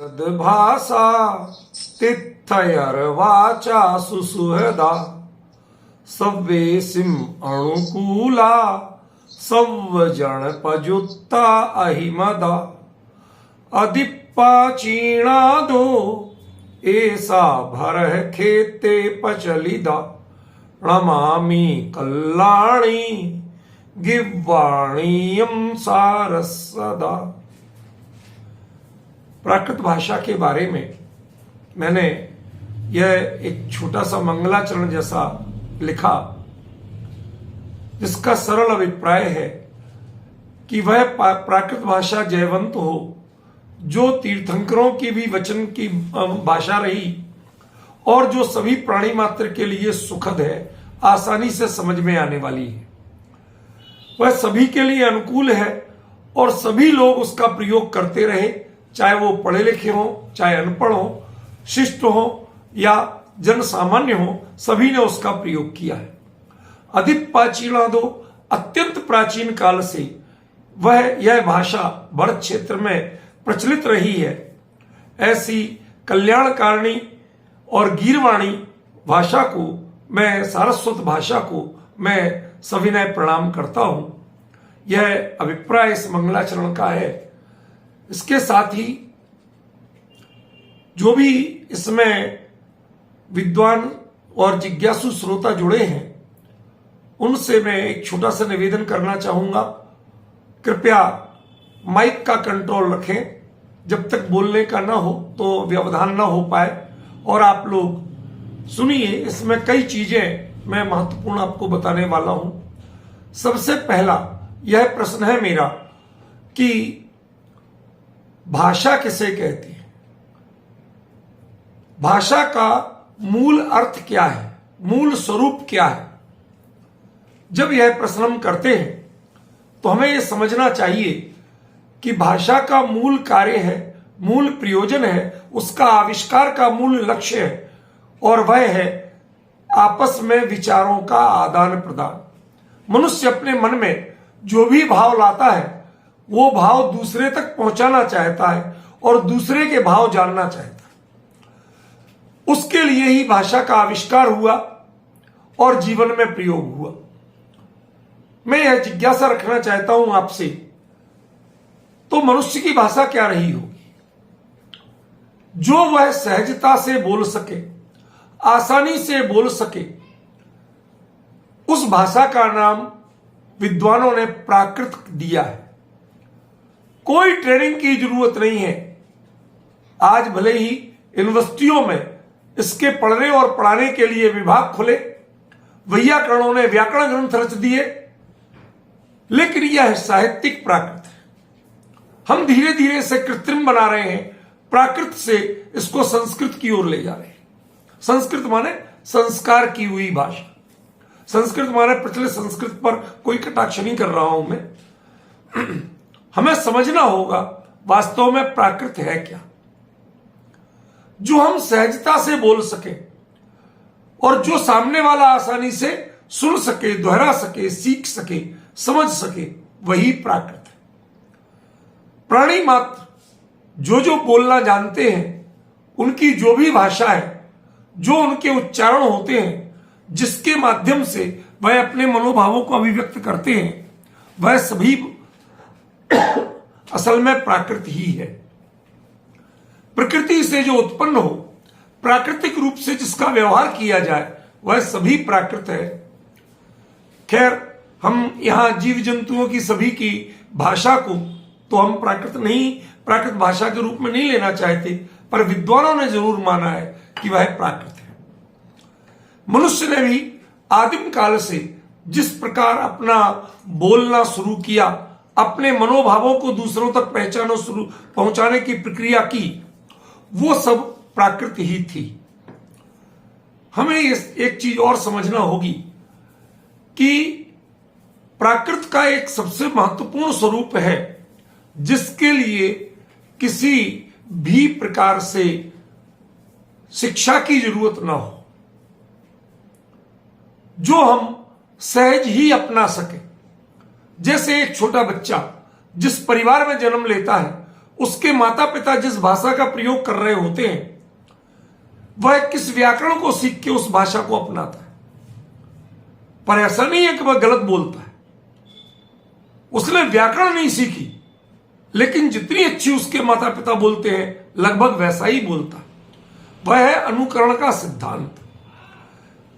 सद्भाषा तिथयर्वाचा सुसुहृदा सव्वेसिम अनुकूला सव्वजनपजुत्ता अहिमदा अधिप्पाचीणादो ऐसा भरह खेते पचलिदा नमामि कल्याणी गिव्वाणीयम सारसदा। प्राकृत भाषा के बारे में मैंने यह एक छोटा सा मंगलाचरण जैसा लिखा, जिसका सरल अभिप्राय है कि वह प्राकृत भाषा जयवंत हो, जो तीर्थंकरों की भी वचन की भाषा रही और जो सभी प्राणी मात्र के लिए सुखद है, आसानी से समझ में आने वाली है। वह सभी के लिए अनुकूल है और सभी लोग उसका प्रयोग करते रहे, चाहे वो पढ़े लिखे हो, चाहे अनपढ़ हो, शिष्ट हो या जन सामान्य हो, सभी ने उसका प्रयोग किया है। अधिक प्राचीनादो, अत्यंत प्राचीन काल से यह भाषा भरत क्षेत्र में प्रचलित रही है। ऐसी कल्याणकारिणी और गीरवाणी भाषा को मैं, सारस्वत भाषा को मैं सविनय प्रणाम करता हूं। यह अभिप्राय इस मंगलाचरण का है। इसके साथ ही जो भी इसमें विद्वान और जिज्ञासु श्रोता जुड़े हैं, उनसे मैं एक छोटा सा निवेदन करना चाहूंगा। कृपया माइक का कंट्रोल रखें, जब तक बोलने का ना हो तो व्यवधान ना हो पाए, और आप लोग सुनिए। इसमें कई चीजें मैं महत्वपूर्ण आपको बताने वाला हूं। सबसे पहला यह प्रश्न है मेरा कि भाषा किसे कहती है? भाषा का मूल अर्थ क्या है, मूल स्वरूप क्या है? जब यह प्रश्न हम करते हैं तो हमें यह समझना चाहिए कि भाषा का मूल कार्य है, मूल प्रयोजन है, उसका आविष्कार का मूल लक्ष्य है, और वह है आपस में विचारों का आदान प्रदान। मनुष्य अपने मन में जो भी भाव लाता है, वो भाव दूसरे तक पहुंचाना चाहता है और दूसरे के भाव जानना चाहता है। उसके लिए ही भाषा का आविष्कार हुआ और जीवन में प्रयोग हुआ। मैं यह जिज्ञासा रखना चाहता हूं आपसे, तो मनुष्य की भाषा क्या रही होगी जो वह सहजता से बोल सके, आसानी से बोल सके? उस भाषा का नाम विद्वानों ने प्राकृत दिया है। कोई ट्रेनिंग की जरूरत नहीं है। आज भले ही यूनिवर्सिटियों में इसके पढ़ने और पढ़ाने के लिए विभाग खुले, वैयाकरणों ने व्याकरण ग्रंथ रच दिए, लेकिन यह साहित्यिक प्राकृत है। हम धीरे धीरे इसे कृत्रिम बना रहे हैं, प्राकृत से इसको संस्कृत की ओर ले जा रहे हैं। संस्कृत माने संस्कार की हुई भाषा। संस्कृत माने प्रचलित संस्कृत पर कोई कटाक्ष नहीं कर रहा हूं मैं। हमें समझना होगा वास्तव में प्राकृत है क्या, जो हम सहजता से बोल सके और जो सामने वाला आसानी से सुन सके, दोहरा सके, सीख सके, समझ सके, वही प्राकृत है। प्राणी मात्र जो बोलना जानते हैं, उनकी जो भी भाषा है, जो उनके उच्चारण होते हैं, जिसके माध्यम से वह अपने मनोभावों को अभिव्यक्त करते हैं, वह सभी असल में प्राकृत ही है। प्रकृति से जो उत्पन्न हो, प्राकृतिक रूप से जिसका व्यवहार किया जाए, वह सभी प्राकृत है। खैर, हम यहां जीव जंतुओं की सभी की भाषा को तो हम प्राकृत भाषा के रूप में नहीं लेना चाहते, पर विद्वानों ने जरूर माना है कि वह प्राकृत है। मनुष्य ने भी आदिम काल से जिस प्रकार अपना बोलना शुरू किया, अपने मनोभावों को दूसरों तक पहुंचाने की प्रक्रिया की, वो सब प्राकृत ही थी। हमें एक चीज और समझना होगी कि प्राकृत का एक सबसे महत्वपूर्ण स्वरूप है, जिसके लिए किसी भी प्रकार से शिक्षा की जरूरत ना हो, जो हम सहज ही अपना सके। जैसे एक छोटा बच्चा जिस परिवार में जन्म लेता है, उसके माता पिता जिस भाषा का प्रयोग कर रहे होते हैं वह किस व्याकरण को सीख के उस भाषा को अपनाता है। पर ऐसा नहीं है कि वह गलत बोलता है, उसने व्याकरण नहीं सीखी, लेकिन जितनी अच्छी उसके माता पिता बोलते हैं लगभग वैसा ही बोलता है। वह है अनुकरण का सिद्धांत।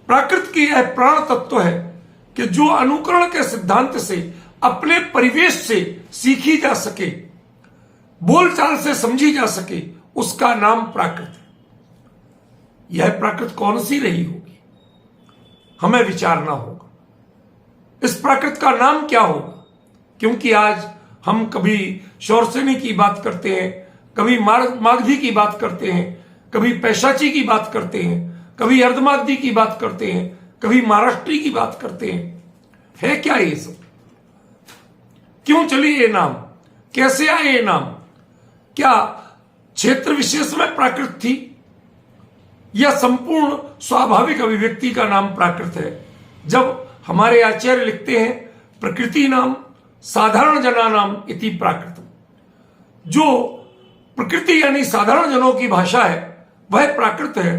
प्राकृत की यह प्राण तत्व है कि जो अनुकरण के सिद्धांत से अपने परिवेश से सीखी जा सके, बोलचाल से समझी जा सके, उसका नाम प्राकृत है। यह प्राकृत कौन सी रही होगी, हमें विचारना होगा। इस प्राकृत का नाम क्या होगा? क्योंकि आज हम कभी शौरसेनी की बात करते हैं, कभी मागधी की बात करते हैं, कभी पैशाची की बात करते हैं, कभी अर्धमागधी की बात करते हैं, कभी महाराष्ट्री की बात करते हैं। है क्या ये सब? क्यों चली ये नाम? कैसे आए ये नाम? क्या क्षेत्र विशेष में प्राकृत थी या संपूर्ण स्वाभाविक अभिव्यक्ति का नाम प्राकृत है? जब हमारे आचार्य लिखते हैं प्रकृति नाम साधारण जना नाम इति प्राकृतम, जो प्रकृति यानी साधारण जनों की भाषा है वह प्राकृत है।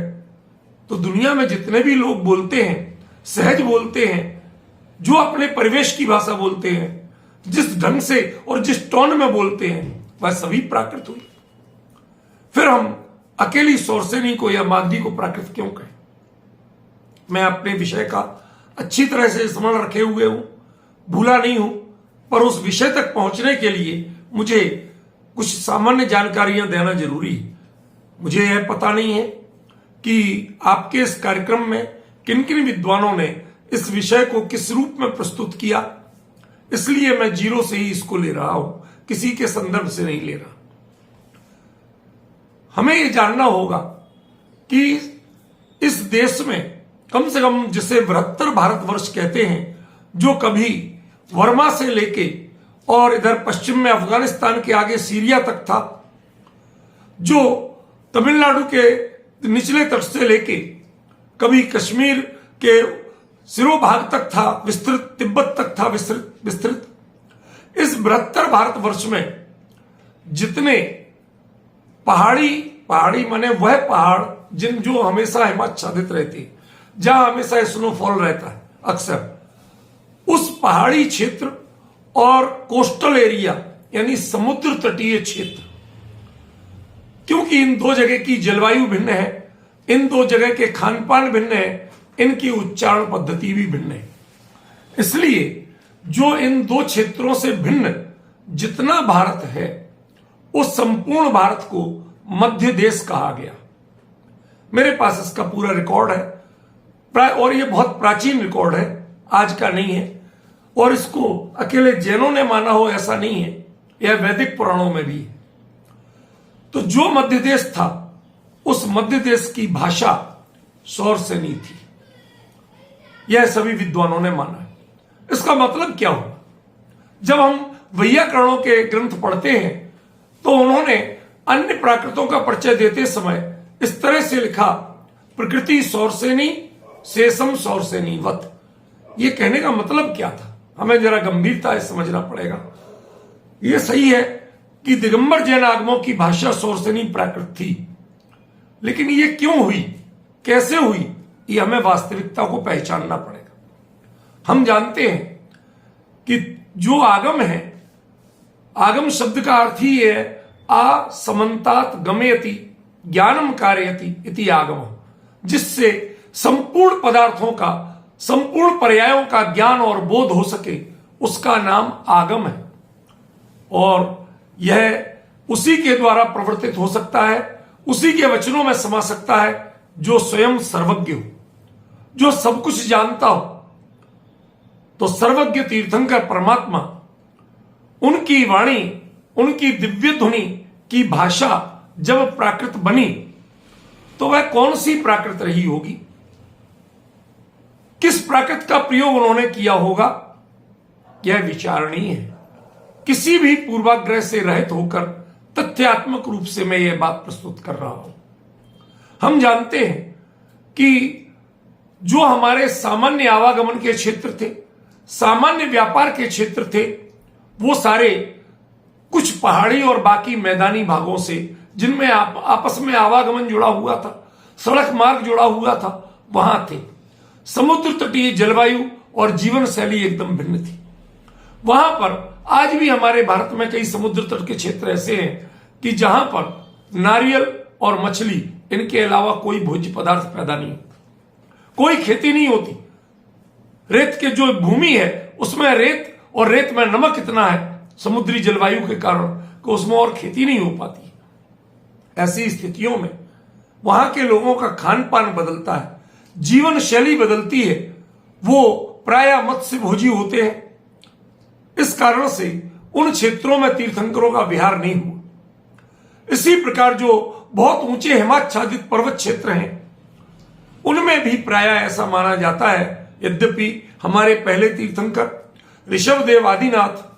तो दुनिया में जितने भी लोग बोलते हैं, सहज बोलते हैं, जो अपने परिवेश की भाषा बोलते हैं, जिस ढंग से और जिस टोन में बोलते हैं, वह सभी प्राकृत हुई। फिर हम अकेली शौरसेनी को या मागधी को प्राकृत क्यों कहें? मैं अपने विषय का अच्छी तरह से स्मरण रखे हुए हूं, भूला नहीं हूं, पर उस विषय तक पहुंचने के लिए मुझे कुछ सामान्य जानकारियां देना जरूरी है। मुझे यह पता नहीं है कि आपके इस कार्यक्रम में किन किन विद्वानों ने इस विषय को किस रूप में प्रस्तुत किया, इसलिए मैं जीरो से ही इसको ले रहा हूं, किसी के संदर्भ से नहीं ले रहा। हमें यह जानना होगा कि इस देश में कम से कम जिसे बृहत्तर भारतवर्ष कहते हैं, जो कभी वर्मा से लेके और इधर पश्चिम में अफगानिस्तान के आगे सीरिया तक था, जो तमिलनाडु के निचले तट से लेके कभी कश्मीर के सिरोभाग तक था विस्तृत, तिब्बत तक था विस्तृत। इस बृहत्तर भारतवर्ष में जितने पहाड़ी माने वह पहाड़ जो हमेशा हिमाच्छादित रहती है, जहां हमेशा स्नोफॉल रहता है अक्सर, उस पहाड़ी क्षेत्र और कोस्टल एरिया यानी समुद्र तटीय क्षेत्र, क्योंकि इन दो जगह की जलवायु भिन्न है, इन दो जगह के खान पान भिन्न है, इनकी उच्चारण पद्धति भी भिन्न है, इसलिए जो इन दो क्षेत्रों से भिन्न जितना भारत है, उस संपूर्ण भारत को मध्य देश कहा गया। मेरे पास इसका पूरा रिकॉर्ड है और यह बहुत प्राचीन रिकॉर्ड है, आज का नहीं है, और इसको अकेले जैनों ने माना हो ऐसा नहीं है, यह वैदिक पुराणों में भी है। तो जो मध्य देश था, उस मध्य देश की भाषा शौरसेनी थी, यह सभी विद्वानों ने माना है। इसका मतलब क्या हुआ? जब हम वैयाकरणों के ग्रंथ पढ़ते हैं तो उन्होंने अन्य प्राकृतों का परिचय देते समय इस तरह से लिखा, प्रकृति शौरसेनी शेषम शौरसेनी वत। यह कहने का मतलब क्या था? हमें जरा गंभीरता से समझना पड़ेगा। यह सही है कि दिगंबर जैन आगमों की भाषा शौरसेनी प्राकृत थी, लेकिन यह क्यों हुई, कैसे हुई, यह हमें वास्तविकता को पहचानना पड़ेगा। हम जानते हैं कि जो आगम है, आगम शब्द का अर्थ ही है आ समन्तात गमयति ज्ञानम कारयति इति आगम, जिससे संपूर्ण पदार्थों का, संपूर्ण पर्यायों का ज्ञान और बोध हो सके, उसका नाम आगम है। और यह उसी के द्वारा प्रवर्तित हो सकता है, उसी के वचनों में समा सकता है जो स्वयं सर्वज्ञ हो, जो सब कुछ जानता हो। तो सर्वज्ञ तीर्थंकर परमात्मा, उनकी वाणी, उनकी दिव्य ध्वनि की भाषा जब प्राकृत बनी, तो वह कौन सी प्राकृत रही होगी? किस प्राकृत का प्रयोग उन्होंने किया होगा? यह विचारणीय है। किसी भी पूर्वाग्रह से रहित होकर तथ्यात्मक रूप से मैं यह बात प्रस्तुत कर रहा हूं। हम जानते हैं कि जो हमारे सामान्य आवागमन के क्षेत्र थे, सामान्य व्यापार के क्षेत्र थे, वो सारे कुछ पहाड़ी और बाकी मैदानी भागों से, जिनमें आपस में आवागमन जुड़ा हुआ था, सड़क मार्ग जुड़ा हुआ था, वहां थे। समुद्र तटीय जलवायु और जीवन शैली एकदम भिन्न थी। वहां पर आज भी हमारे भारत में कई समुद्र तट के क्षेत्र ऐसे हैं कि जहां पर नारियल और मछली, इनके अलावा कोई भोज्य पदार्थ पैदा नहीं होता, कोई खेती नहीं होती। रेत के जो भूमि है उसमें रेत, और रेत में नमक इतना है समुद्री जलवायु के कारण कि उसमें और खेती नहीं हो पाती। ऐसी स्थितियों में वहां के लोगों का खान पान बदलता है, जीवन शैली बदलती है, वो प्रायः मत्स्य भोजी होते हैं। इस कारण से उन क्षेत्रों में तीर्थंकरों का विहार नहीं हुआ। इसी प्रकार जो बहुत ऊंचे हिमाच्छादित पर्वत क्षेत्र हैं उनमें भी प्रायः ऐसा माना जाता है, यद्यपि हमारे पहले तीर्थंकर ऋषभदेव आदिनाथ,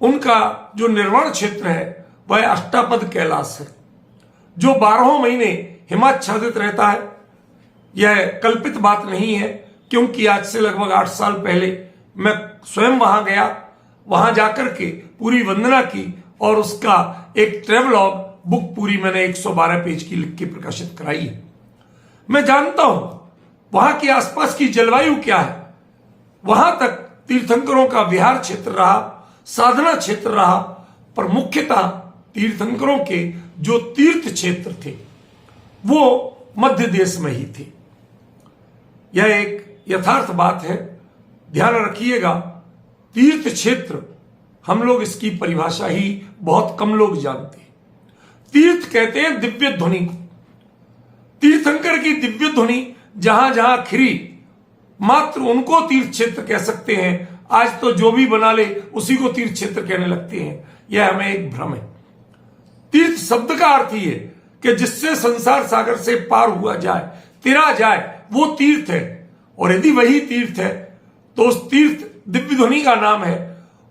उनका जो निर्वाण क्षेत्र है वह अष्टापद कैलाश है, जो 12 महीने हिमाच्छादित रहता है। यह कल्पित बात नहीं है, क्योंकि आज से लगभग 8 साल पहले मैं स्वयं वहां गया, वहां जाकर के पूरी वंदना की और उसका एक ट्रेवलॉग बुक पूरी मैंने 112 पेज की लिख के प्रकाशित कराई है। मैं जानता हूं वहां की आसपास की जलवायु क्या है। वहां तक तीर्थंकरों का विहार क्षेत्र रहा, साधना क्षेत्र रहा, पर मुख्यतः तीर्थंकरों के जो तीर्थ क्षेत्र थे वो मध्य देश में ही थे। यह एक यथार्थ बात है, ध्यान रखिएगा। तीर्थ क्षेत्र, हम लोग इसकी परिभाषा ही बहुत कम लोग जानते हैं। तीर्थ कहते हैं दिव्य ध्वनि को। तीर्थंकर की दिव्य ध्वनि जहां जहां खिरी, मात्र उनको तीर्थ क्षेत्र कह सकते हैं। आज तो जो भी बना ले उसी को तीर्थ क्षेत्र कहने लगते हैं। यह हमें एक भ्रम है। तीर्थ शब्द का अर्थ ही है कि जिससे संसार सागर से पार हुआ जाए, तिरा जाए, वो तीर्थ है। और यदि वही तीर्थ है तो उस तीर्थ दिव्य ध्वनि का नाम है,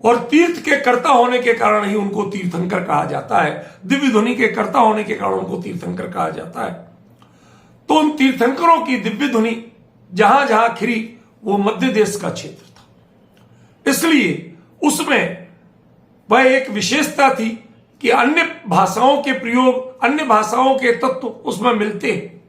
और तीर्थ के कर्ता होने के कारण ही उनको तीर्थंकर कहा जाता है। दिव्य ध्वनि के कर्ता होने के कारण उनको तीर्थंकर कहा जाता है। तो उन तीर्थंकरों की दिव्य ध्वनि जहां जहां खिरी वो मध्य देश का क्षेत्र था, इसलिए उसमें वह एक विशेषता थी कि अन्य भाषाओं के प्रयोग, अन्य भाषाओं के तत्व उसमें मिलते हैं।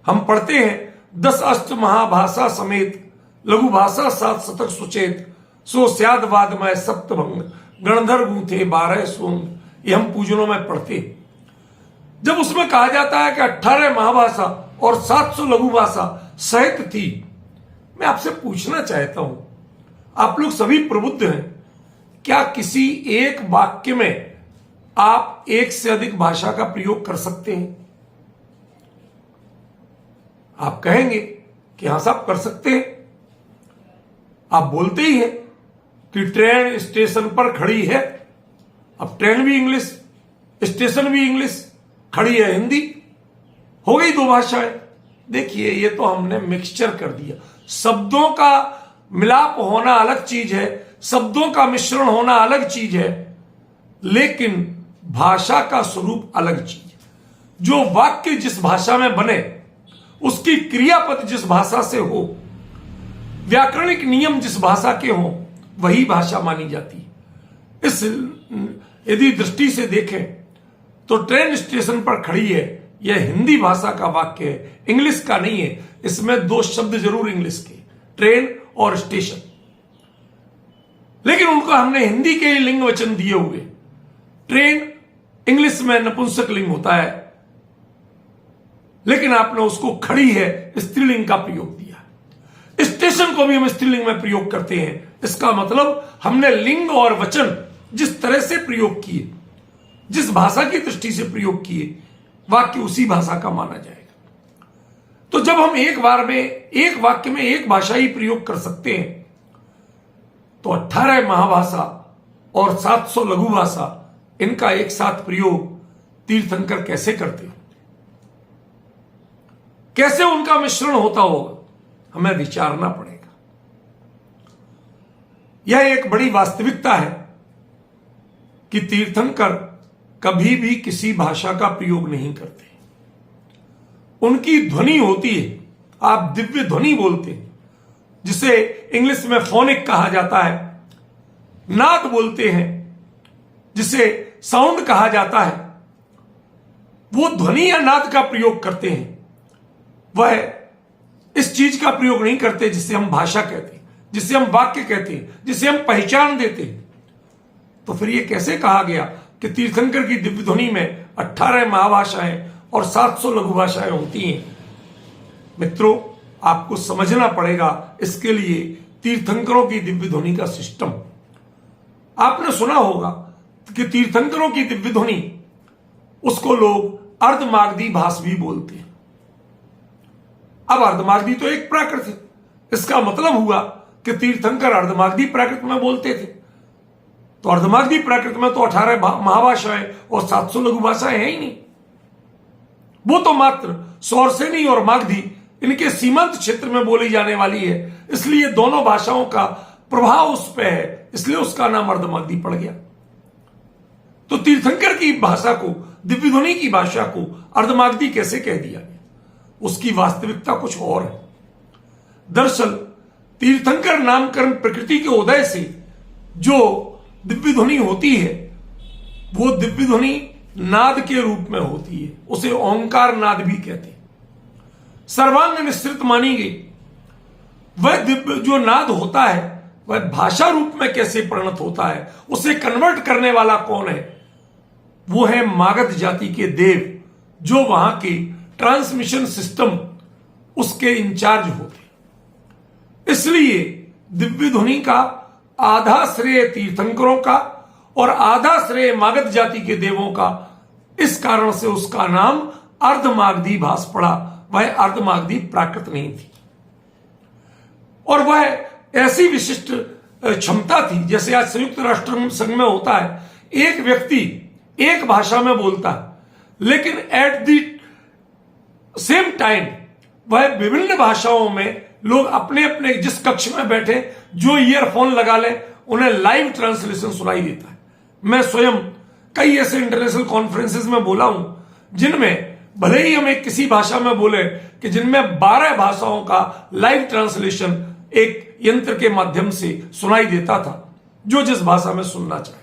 हम पढ़ते हैं 10 अष्ट महाभाषा समेत लघु भाषा 7 शतक सुचेत, सो स्याद वादमय सप्तभंग गणधर गूंथे 12 सोंग। ये हम पूजनों में पढ़ते हैं। जब उसमें कहा जाता है कि 18 महाभाषा और 700 लघु भाषा सहित थी, मैं आपसे पूछना चाहता हूं, आप लोग सभी प्रबुद्ध हैं, क्या किसी एक वाक्य में आप एक से अधिक भाषा का प्रयोग कर सकते हैं? आप कहेंगे कि हां साहब कर सकते हैं। आप बोलते ही हैं कि ट्रेन स्टेशन पर खड़ी है। अब ट्रेन भी इंग्लिश, स्टेशन भी इंग्लिश, खड़ी है हिंदी, हो गई 2 भाषाएं। देखिए, ये तो हमने मिक्सचर कर दिया। शब्दों का मिलाप होना अलग चीज है, शब्दों का मिश्रण होना अलग चीज है, लेकिन भाषा का स्वरूप अलग चीज है। जो वाक्य जिस भाषा में बने, उसकी क्रियापद जिस भाषा से हो, व्याकरणिक नियम जिस भाषा के हो, वही भाषा मानी जाती है। इस यदि दृष्टि से देखें तो ट्रेन स्टेशन पर खड़ी है, यह हिंदी भाषा का वाक्य है, इंग्लिश का नहीं है। इसमें 2 शब्द जरूर इंग्लिश के, ट्रेन और स्टेशन, लेकिन उनको हमने हिंदी के लिंग वचन दिए हुए। ट्रेन इंग्लिश में नपुंसक लिंग होता है, लेकिन आपने उसको खड़ी है स्त्रीलिंग का प्रयोग दिया। स्टेशन को भी हम स्त्रीलिंग में प्रयोग करते हैं। इसका मतलब हमने लिंग और वचन जिस तरह से प्रयोग किए, जिस भाषा की दृष्टि से प्रयोग किए, वाक्य उसी भाषा का माना जाएगा। तो जब हम एक बार में एक वाक्य में एक भाषा ही प्रयोग कर सकते हैं, तो 18 महाभाषा और 700 लघु भाषा, इनका एक साथ प्रयोग तीर्थंकर कैसे करते हो, कैसे उनका मिश्रण होता होगा, हमें विचारना पड़ेगा। यह एक बड़ी वास्तविकता है कि तीर्थंकर कभी भी किसी भाषा का प्रयोग नहीं करते। उनकी ध्वनि होती है, आप दिव्य ध्वनि बोलते हैं, जिसे इंग्लिश में फोनिक कहा जाता है। नाद बोलते हैं, जिसे साउंड कहा जाता है, वो ध्वनि या नाद का प्रयोग करते हैं, वह इस चीज का प्रयोग नहीं करते जिसे हम भाषा कहते हैं, जिसे हम वाक्य कहते हैं, जिसे हम पहचान देते हैं। तो फिर ये कैसे कहा गया कि तीर्थंकर की दिव्य ध्वनि में 18 महाभाषाएं और 700 लघु भाषाएं होती हैं? मित्रों, आपको समझना पड़ेगा इसके लिए तीर्थंकरों की दिव्य ध्वनि का सिस्टम। आपने सुना होगा कि तीर्थंकरों की दिव्य ध्वनि, उसको लोग अर्धमागधी भाष भी बोलते हैं। अब अर्धमागधी तो एक प्राकृत है, इसका मतलब हुआ कि तीर्थंकर अर्धमागधी प्राकृत में बोलते थे। तो अर्धमागधी प्राकृत में तो 18 महाभाषाएं और 700 लघु भाषाएं हैं ही नहीं। वो तो मात्र सौरसेनी और मागधी इनके सीमांत क्षेत्र में बोली जाने वाली है, इसलिए दोनों भाषाओं का प्रभाव उस पर है, इसलिए उसका नाम अर्धमागधी पड़ गया। तो तीर्थंकर की भाषा को, दिव्य ध्वनि की भाषा को अर्धमागधी कैसे कह दिया गया? उसकी वास्तविकता कुछ और है। दरअसल तीर्थंकर नामकरण प्रकृति के उदय से जो दिव्य ध्वनि होती है, वो दिव्य ध्वनि नाद के रूप में होती है, उसे ओंकार नाद भी कहते हैं। सर्वांग निश्रित मानी गई। वह दिव्य जो नाद होता है वह भाषा रूप में कैसे परिणत होता है, उसे कन्वर्ट करने वाला कौन है? वो है मागध जाति के देव, जो वहां के ट्रांसमिशन सिस्टम उसके इंचार्ज होते। इसलिए दिव्य ध्वनि का आधा श्रेय तीर्थंकरों का और आधा श्रेय मागध जाति के देवों का। इस कारण से उसका नाम अर्धमागधी भाष पड़ा। वह अर्धमागधी प्राकृत नहीं थी, और वह ऐसी विशिष्ट क्षमता थी, जैसे आज संयुक्त राष्ट्र संघ में होता है, एक व्यक्ति एक भाषा में बोलता है, लेकिन एट द सेम टाइम वह विभिन्न भाषाओं में लोग अपने अपने जिस कक्ष में बैठे जो ईयरफोन लगा ले, उन्हें लाइव ट्रांसलेशन सुनाई देता है। मैं स्वयं कई ऐसे इंटरनेशनल कॉन्फ्रेंसेस में बोला हूं जिनमें भले ही हम एक किसी भाषा में बोले कि जिनमें 12 भाषाओं का लाइव ट्रांसलेशन एक यंत्र के माध्यम से सुनाई देता था, जो जिस भाषा में सुनना चाहे।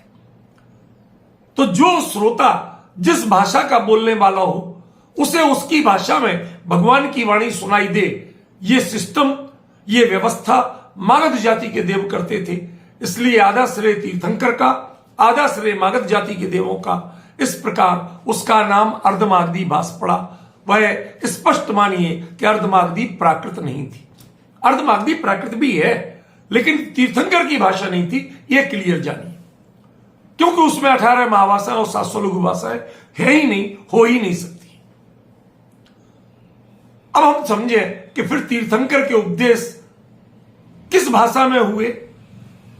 तो जो श्रोता जिस भाषा का बोलने वाला हो, उसे उसकी भाषा में भगवान की वाणी सुनाई दे, ये सिस्टम, ये व्यवस्था मागध जाति के देव करते थे। इसलिए आधा श्रेय तीर्थंकर का, आधा श्रेय मागध जाति के देवों का। इस प्रकार उसका नाम अर्धमागधी भाष पड़ा। वह स्पष्ट मानिए कि अर्धमागधी प्राकृत नहीं थी। अर्धमागधी प्राकृत भी है, लेकिन तीर्थंकर की भाषा नहीं थी, यह क्लियर जानिए, क्योंकि उसमें 18 महाभाषाएं और 700 लघु भाषाएं है ही नहीं, हो ही नहीं सकती। अब हम समझे कि फिर तीर्थंकर के उपदेश किस भाषा में हुए,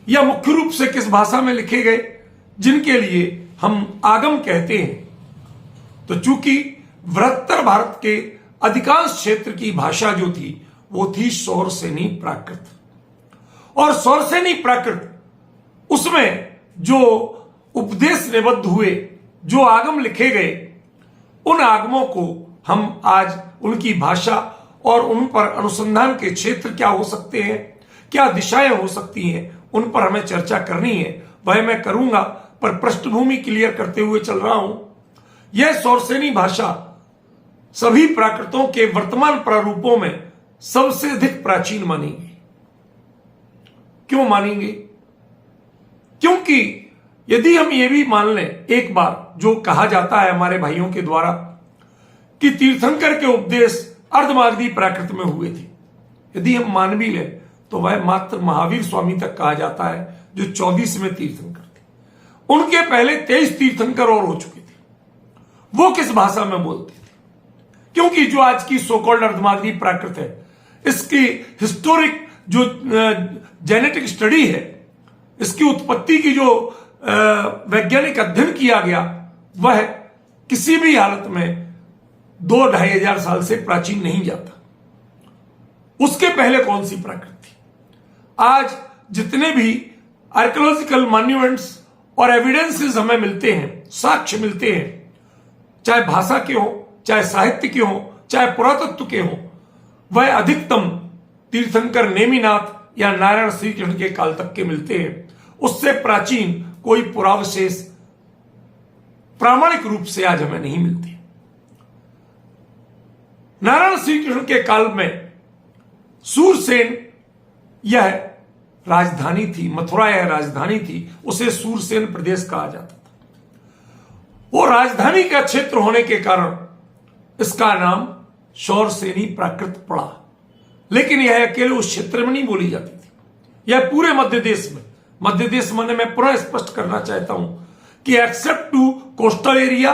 या मुख्य रूप से किस भाषा में लिखे गए, जिनके लिए हम आगम कहते हैं। तो चूंकि बृहत्तर भारत के अधिकांश क्षेत्र की भाषा जो थी वो थी सौरसेनी प्राकृत, और सौरसेनी प्राकृत, उसमें जो उपदेश निबद्ध हुए, जो आगम लिखे गए, उन आगमों को हम आज उनकी भाषा और उन पर अनुसंधान के क्षेत्र क्या हो सकते हैं, क्या दिशाएं हो सकती हैं, उन पर हमें चर्चा करनी है। वह मैं करूंगा, पर पृष्ठभूमि क्लियर करते हुए चल रहा हूं। यह सौरसेनी भाषा सभी प्राकृतों के वर्तमान प्रारूपों में सबसे अधिक प्राचीन मानेंगे। क्यों मानेंगे? क्योंकि यदि हम ये भी मान लें एक बार, जो कहा जाता है हमारे भाइयों के द्वारा, कि तीर्थंकर के उपदेश अर्धमागधी प्राकृत में हुए थे, यदि हम मान भी लें तो वह मात्र महावीर स्वामी तक कहा जाता है, जो 24वें तीर्थंकर थे। उनके पहले 23 तीर्थंकर और हो चुके थे। वो किस भाषा में बोलते थे? क्योंकि जो आज की सोकॉल्ड अर्धमागधी प्राकृत है, इसकी हिस्टोरिक जो जेनेटिक स्टडी है, इसकी उत्पत्ति की जो वैज्ञानिक अध्ययन किया गया, वह किसी भी हालत में 2-2.5 हजार साल से प्राचीन नहीं जाता। उसके पहले कौन सी प्राकृत थी? आज जितने भी आर्कियोलॉजिकल मॉन्यूमेंट्स और एविडेंसेस हमें मिलते हैं, साक्ष्य मिलते हैं, चाहे भाषा के हो, चाहे साहित्य के हो, चाहे पुरातत्व के हो, वह अधिकतम तीर्थंकर नेमिनाथ या नारायण श्री कृष्ण के काल तक के मिलते हैं। उससे प्राचीन कोई पुरावशेष प्रामाणिक रूप से आज हमें नहीं मिलती। नारायण श्री कृष्ण के काल में सूरसेन यह राजधानी थी, मथुरा यह राजधानी थी, उसे सूरसेन प्रदेश कहा जाता था। वो राजधानी का क्षेत्र होने के कारण इसका नाम शौरसेनी प्राकृत पड़ा, लेकिन यह अकेले उस क्षेत्र में नहीं बोली जाती थी, यह पूरे मध्य देश में। मध्य देश मैंने मैं पुनः स्पष्ट करना चाहता हूं कि except to coastal area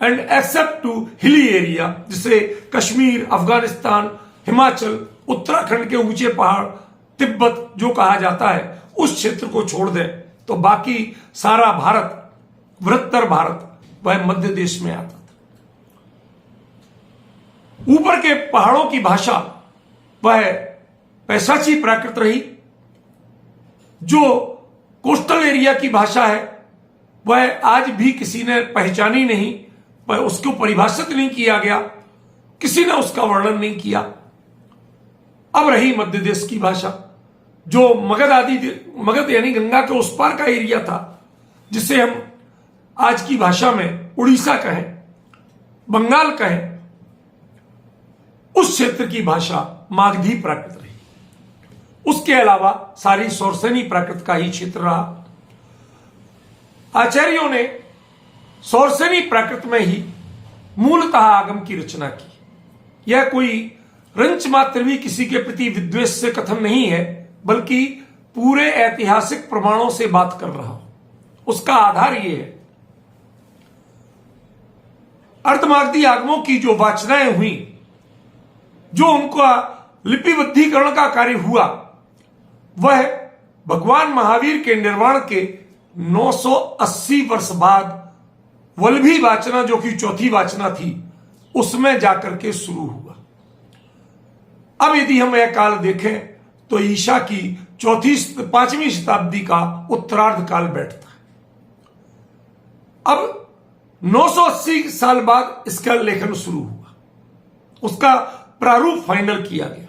and except to hilly area, जिसे कश्मीर, अफगानिस्तान, हिमाचल, उत्तराखंड के ऊंचे पहाड़, तिब्बत जो कहा जाता है, उस क्षेत्र को छोड़ दें तो बाकी सारा भारत, बृहत्तर भारत, वह मध्य देश में आता था। ऊपर के पहाड़ों की भाषा वह पैशाची प्राकृत रही, जो कोस्टल एरिया की भाषा है वह आज भी किसी ने पहचानी नहीं, पर उसको परिभाषित नहीं किया गया, किसी ने उसका वर्णन नहीं किया। अब रही मध्य देश की भाषा, जो मगध यानी गंगा के उस पार का एरिया था, जिसे हम आज की भाषा में उड़ीसा कहें, बंगाल कहें, उस क्षेत्र की भाषा मागधी प्राकृत रही। उसके अलावा सारी सौरसेनी प्राकृत का ही क्षेत्र रहा। आचार्यों ने सौरसेनी प्राकृत में ही मूलतः आगम की रचना की। यह कोई रंच मात्र भी किसी के प्रति विद्वेष से कथन नहीं है, बल्कि पूरे ऐतिहासिक प्रमाणों से बात कर रहा हूं। उसका आधार यह है, अर्धमागधी आगमों की जो वाचनाएं हुई, जो उनका लिपिबद्धीकरण का कार्य हुआ, वह भगवान महावीर के निर्वाण के 980 वर्ष बाद वल्लभी वाचना, जो कि चौथी वाचना थी, उसमें जाकर के शुरू हुआ। अब यदि हम यह काल देखें तो ईसा की 5वीं शताब्दी का उत्तरार्ध काल बैठता है। अब 980 साल बाद इसका लेखन शुरू हुआ, उसका प्रारूप फाइनल किया गया।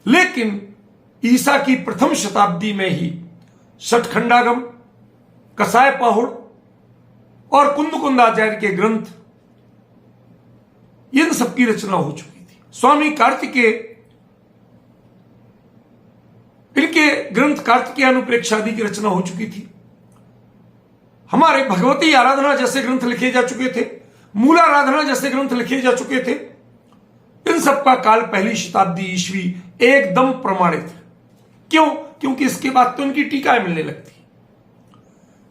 लेकिन ईसा की प्रथम शताब्दी में ही षटखंडागम, कसाय पाहुड़ और कुंदकुंदाचार्य के ग्रंथ, इन सबकी रचना हो चुकी थी। स्वामी कार्तिकेय, इनके ग्रंथ कार्तिकेयानुप्रेक्षादि की रचना हो चुकी थी। हमारे भगवती आराधना जैसे ग्रंथ लिखे जा चुके थे, मूलाराधना जैसे ग्रंथ लिखे जा चुके थे। इन सबका काल पहली शताब्दी ईस्वी एकदम प्रमाणित है। क्यों? क्योंकि इसके बाद तो इनकी टीकाएं मिलने लगती।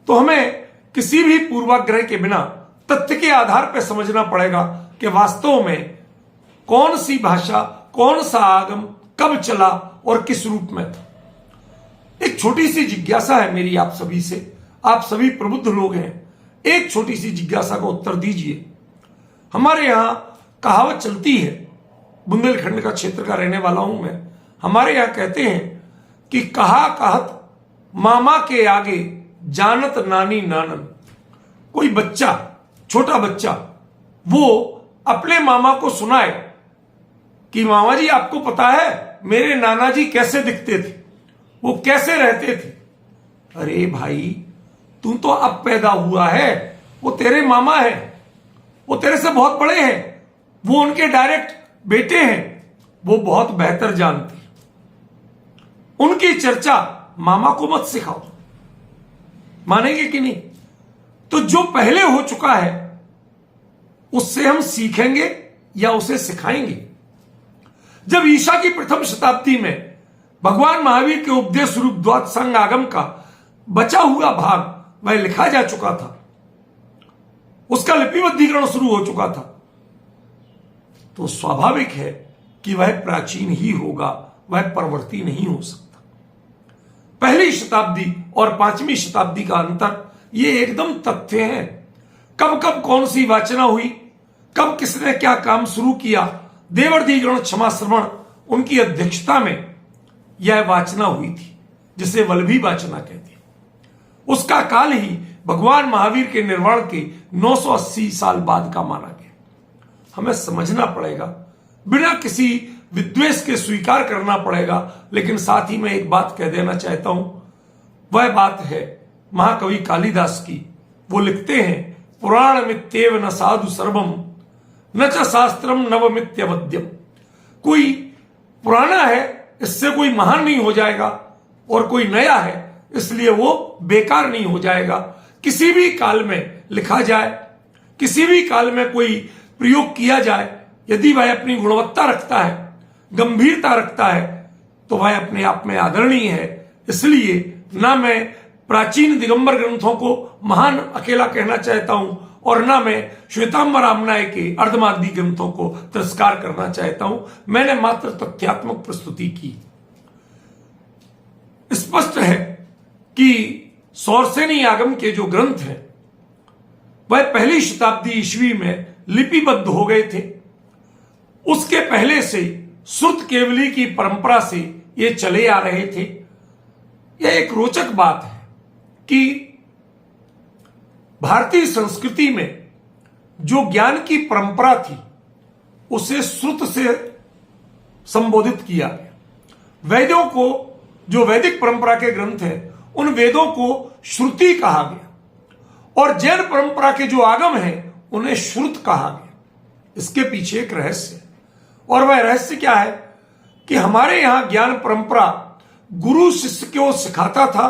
तो हमें किसी भी पूर्वाग्रह के बिना तथ्य के आधार पर समझना पड़ेगा कि वास्तव में कौन सी भाषा, कौन सा आगम कब चला और किस रूप में था। एक छोटी सी जिज्ञासा है मेरी आप सभी से, आप सभी प्रबुद्ध लोग हैं, एक छोटी सी जिज्ञासा का उत्तर दीजिए। हमारे यहां कहावत चलती है, बुंदेलखंड का क्षेत्र का रहने वाला हूं मैं, हमारे यहां कहते हैं कि कहा कहत मामा के आगे जानत नानी नानन। कोई बच्चा, छोटा बच्चा, वो अपने मामा को सुनाए कि मामा जी आपको पता है मेरे नाना जी कैसे दिखते थे, वो कैसे रहते थे। अरे भाई, तू तो अब पैदा हुआ है, वो तेरे मामा है, वो तेरे से बहुत बड़े हैं, वो उनके डायरेक्ट बेटे हैं, वो बहुत बेहतर जानते हैं। उनकी चर्चा मामा को मत सिखाओ। मानेंगे कि नहीं? तो जो पहले हो चुका है उससे हम सीखेंगे या उसे सिखाएंगे। जब ईसा की प्रथम शताब्दी में भगवान महावीर के उपदेश रूप द्वादशांग आगम का बचा हुआ भाग वह लिखा जा चुका था, उसका लिपिबद्धीकरण शुरू हो चुका था, तो स्वाभाविक है कि वह प्राचीन ही होगा, वह परवर्ती नहीं हो सकता। पहली शताब्दी और 5वीं शताब्दी का अंतर ये एकदम तथ्य है। कब कब कौन सी वाचना हुई, कब किसने क्या काम शुरू किया, देवर्धिगण क्षमा श्रवण उनकी अध्यक्षता में यह वाचना हुई थी, जिसे वल्लभी वाचना कहते हैं। उसका काल ही भगवान महावीर के निर्वाण के 980 साल बाद का माना गया। हमें समझना पड़ेगा, बिना किसी विद्वेष के स्वीकार करना पड़ेगा। लेकिन साथ ही मैं एक बात कह देना चाहता हूं, वह बात है महाकवि कालिदास की। वो लिखते हैं पुराण मित्येव न साधु सर्वम न च शास्त्रम नवमित्यवद्यम। कोई पुराना है इससे कोई महान नहीं हो जाएगा, और कोई नया है इसलिए वो बेकार नहीं हो जाएगा। किसी भी काल में लिखा जाए, किसी भी काल में कोई प्रयोग किया जाए, यदि वह अपनी गुणवत्ता रखता है, गंभीरता रखता है, तो वह अपने आप में आदरणीय है। इसलिए ना मैं प्राचीन दिगंबर ग्रंथों को महान अकेला कहना चाहता हूं, और ना मैं श्वेतांबर आमनाय के अर्धमागधी ग्रंथों को तिरस्कार करना चाहता हूं। मैंने मात्र तथ्यात्मक प्रस्तुति की। स्पष्ट है कि सौरसेनी आगम के जो ग्रंथ हैं वह पहली शताब्दी ईस्वी में लिपिबद्ध हो गए थे। उसके पहले से श्रुत केवली की परंपरा से ये चले आ रहे थे। यह एक रोचक बात है कि भारतीय संस्कृति में जो ज्ञान की परंपरा थी उसे श्रुत से संबोधित किया गया। वेदों को, जो वैदिक परंपरा के ग्रंथ हैं, उन वेदों को श्रुति कहा गया, और जैन परंपरा के जो आगम हैं उन्हें श्रुत कहा गया। इसके पीछे एक रहस्य है, और वह रहस्य क्या है कि हमारे यहां ज्ञान परंपरा गुरु शिष्य को सिखाता था,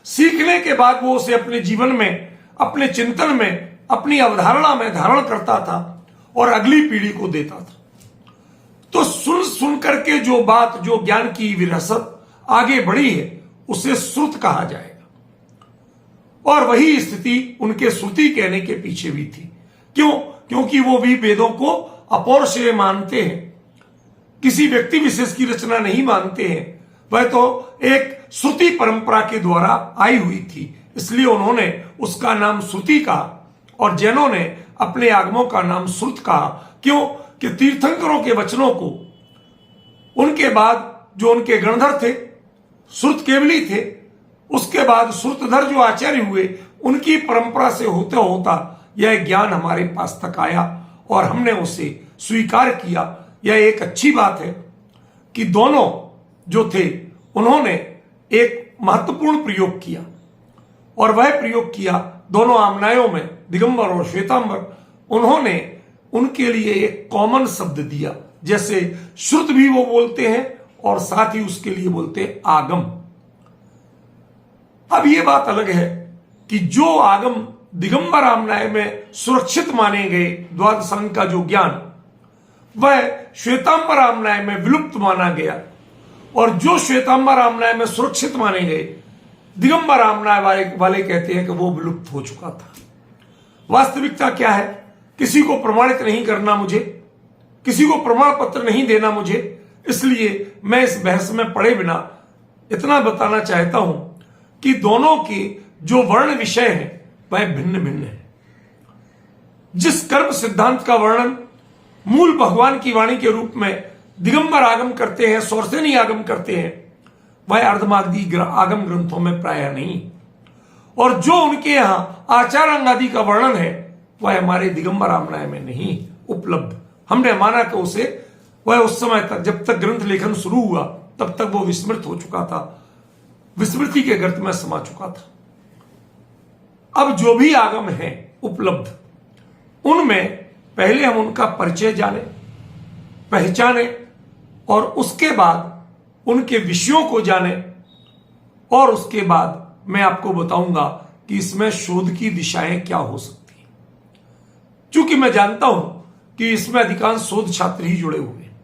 सीखने के बाद वो उसे अपने जीवन में, अपने चिंतन में, अपनी अवधारणा में धारण करता था और अगली पीढ़ी को देता था। तो सुन सुन करके जो बात, जो ज्ञान की विरासत आगे बढ़ी है उसे श्रुत कहा जाएगा। और वही स्थिति उनके श्रुति कहने के पीछे भी थी। क्यों? क्योंकि वो भी वेदों को अपौरुषेय मानते हैं, किसी व्यक्ति विशेष की रचना नहीं मानते हैं। वह तो एक श्रुति परंपरा के द्वारा आई हुई थी, इसलिए उन्होंने उसका नाम श्रुति कहा, और जैनों ने अपने आगमों का नाम श्रुत कहा। क्यों? कि तीर्थंकरों के वचनों को, उनके बाद जो उनके गणधर थे, श्रुत केवली थे, उसके बाद श्रुतधर जो आचार्य हुए, उनकी परंपरा से होता होता यह ज्ञान हमारे पास तक आया और हमने उसे स्वीकार किया। यह एक अच्छी बात है कि दोनों जो थे उन्होंने एक महत्वपूर्ण प्रयोग किया, और वह प्रयोग किया दोनों आमनायों में, दिगंबर और श्वेतांबर। उन्होंने उनके लिए एक कॉमन शब्द दिया, जैसे श्रुत भी वो बोलते हैं और साथ ही उसके लिए बोलते हैं आगम। अब ये बात अलग है कि जो आगम दिगंबर आमनाय में सुरक्षित माने गए, द्वादशांग का जो ज्ञान, वह श्वेतांबर आमनाय में विलुप्त माना गया, और जो श्वेतांबर आमनाय में सुरक्षित माने गए, दिगंबर आमनाय वाले कहते हैं कि वो विलुप्त हो चुका था। वास्तविकता क्या है? किसी को प्रमाणित नहीं करना मुझे, किसी को प्रमाण पत्र नहीं देना मुझे, इसलिए मैं इस बहस में पड़े बिना इतना बताना चाहता हूं कि दोनों के जो वर्ण विषय हैं वह भिन्न भिन्न है। जिस कर्म सिद्धांत का वर्णन मूल भगवान की वाणी के रूप में दिगंबर आगम करते हैं, सौरसेनी आगम करते हैं, वह अर्धमागधी आगम ग्रंथों में प्रायः नहीं, और जो उनके यहां आचारांग आदि का वर्णन है वह हमारे दिगंबर आमनाय में नहीं उपलब्ध। हमने माना कि उसे, वह उस समय तक, जब तक ग्रंथ लेखन शुरू हुआ तब तक वो विस्मृत हो चुका था, विस्मृति के गर्त में समा चुका था। अब जो भी आगम है उपलब्ध, उनमें पहले हम उनका परिचय जाने, पहचाने, और उसके बाद उनके विषयों को जाने, और उसके बाद मैं आपको बताऊंगा कि इसमें शोध की दिशाएं क्या हो सकती हैं। क्योंकि मैं जानता हूं कि इसमें अधिकांश शोध छात्र ही जुड़े हुए हैं,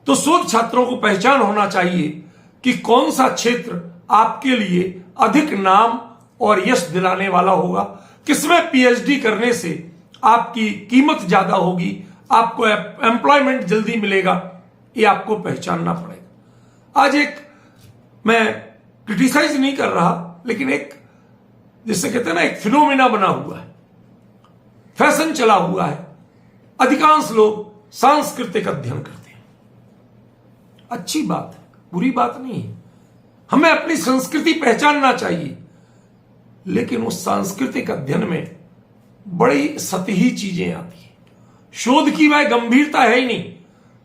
तो शोध छात्रों को पहचान होना चाहिए कि कौन सा क्षेत्र आपके लिए अधिक नाम और यश दिलाने वाला होगा, किसमें पीएचडी करने से आपकी कीमत ज्यादा होगी, आपको एम्प्लॉयमेंट जल्दी मिलेगा, ये आपको पहचानना पड़ेगा। आज एक, मैं क्रिटिसाइज नहीं कर रहा, लेकिन एक, जिसे कहते हैं ना, एक फिनोमिना बना हुआ है, फैशन चला हुआ है। अधिकांश लोग सांस्कृतिक अध्ययन करते हैं। अच्छी बात है, बुरी बात नहीं है, हमें अपनी संस्कृति पहचानना चाहिए, लेकिन उस सांस्कृतिक अध्ययन में बड़ी सतही चीजें आती हैं। शोध की वह गंभीरता है ही नहीं।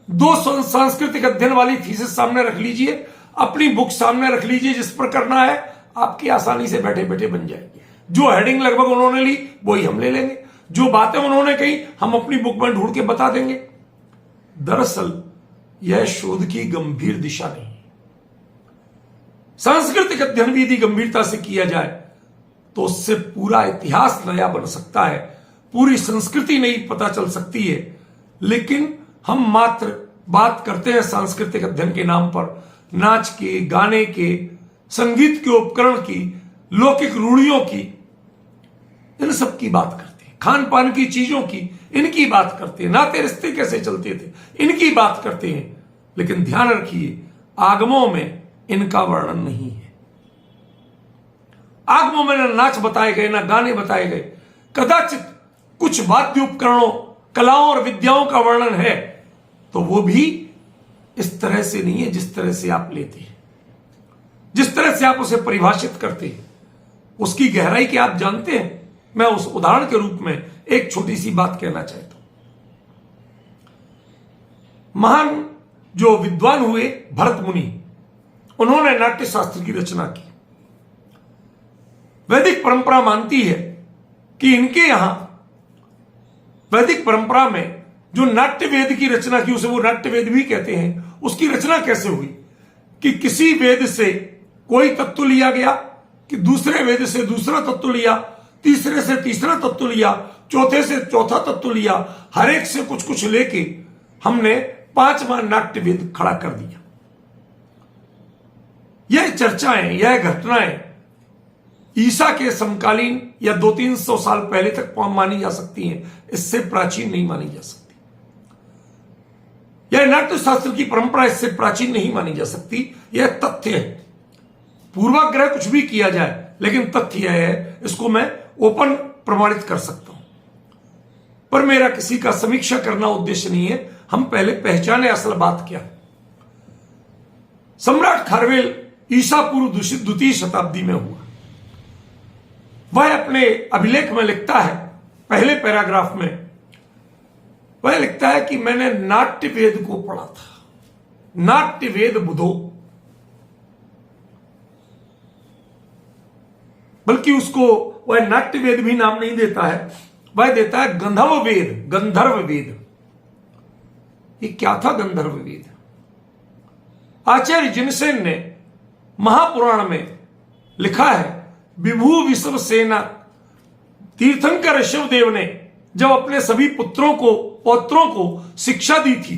दो सांस्कृतिक अध्ययन वाली थीसिस सामने रख लीजिए, अपनी बुक सामने रख लीजिए, जिस पर करना है आपकी आसानी से बैठे बैठे बन जाएगी। जो हेडिंग लगभग उन्होंने ली वही हम ले लेंगे, जो बातें उन्होंने कही हम अपनी बुक में ढूंढ के बता देंगे। दरअसल यह शोध की गंभीर दिशा नहीं। सांस्कृतिक अध्ययन भी यदि गंभीरता से किया जाए तो उससे पूरा इतिहास नया बन सकता है, पूरी संस्कृति नई पता चल सकती है। लेकिन हम मात्र बात करते हैं सांस्कृतिक अध्ययन के नाम पर नाच के, गाने के, संगीत के उपकरण की, लौकिक रूढ़ियों की, इन सब की बात करते हैं, खान पान की चीजों की, इनकी बात करते हैं, नाते रिश्ते कैसे चलते थे इनकी बात करते हैं। लेकिन ध्यान रखिए, आगमों में इनका वर्णन नहीं है। आगमों में न नाच बताए गए, न गाने बताए गए। कदाचित कुछ वाद्य उपकरणों, कलाओं और विद्याओं का वर्णन है, तो वो भी इस तरह से नहीं है जिस तरह से आप लेते हैं, जिस तरह से आप उसे परिभाषित करते हैं। उसकी गहराई क्या आप जानते हैं? मैं उस उदाहरण के रूप में एक छोटी सी बात कहना चाहता हूं। महान जो विद्वान हुए भरत मुनि, उन्होंने नाट्य शास्त्र की रचना की। वैदिक परंपरा मानती है कि इनके यहां वैदिक परंपरा में जो नाट्य वेद की रचना की, उसे वो नाट्य वेद भी कहते हैं। उसकी रचना कैसे हुई कि किसी वेद से कोई तत्व लिया गया, कि दूसरे वेद से दूसरा तत्व लिया, तीसरे से तीसरा तत्व लिया, चौथे से चौथा तत्व लिया, हर एक से कुछ कुछ लेके हमने 5वां नाट्य वेद खड़ा कर दिया। यह चर्चाएं, यह घटनाएं ईसा के समकालीन या 200-300 साल पहले तक मानी जा सकती हैं, इससे प्राचीन नहीं मानी जा सकती। यह नाट्य शास्त्र की परंपरा इससे प्राचीन नहीं मानी जा सकती। यह तथ्य है, पूर्वाग्रह कुछ भी किया जाए, लेकिन तथ्य यह है, इसको मैं ओपन प्रमाणित कर सकता हूं। पर मेरा किसी का समीक्षा करना उद्देश्य नहीं है। हम पहले पहचाने असल बात क्या है। सम्राट खारवेल ईसा पूर्व 2वीं शताब्दी में हुआ। वह अपने अभिलेख में लिखता है, पहले पैराग्राफ में वह लिखता है कि मैंने नाट्य वेद को पढ़ा था। नाट्य वेद बुधो, बल्कि उसको वह नाट्य वेद भी नाम नहीं देता है, वह देता है गंधर्व वेद, गंधर्व वेद। ये क्या था गंधर्व वेद? आचार्य जिनसेन ने महापुराण में लिखा है, विभू विश्व सेना तीर्थंकर ऋषभदेव ने जब अपने सभी पुत्रों को, पौत्रों को शिक्षा दी थी,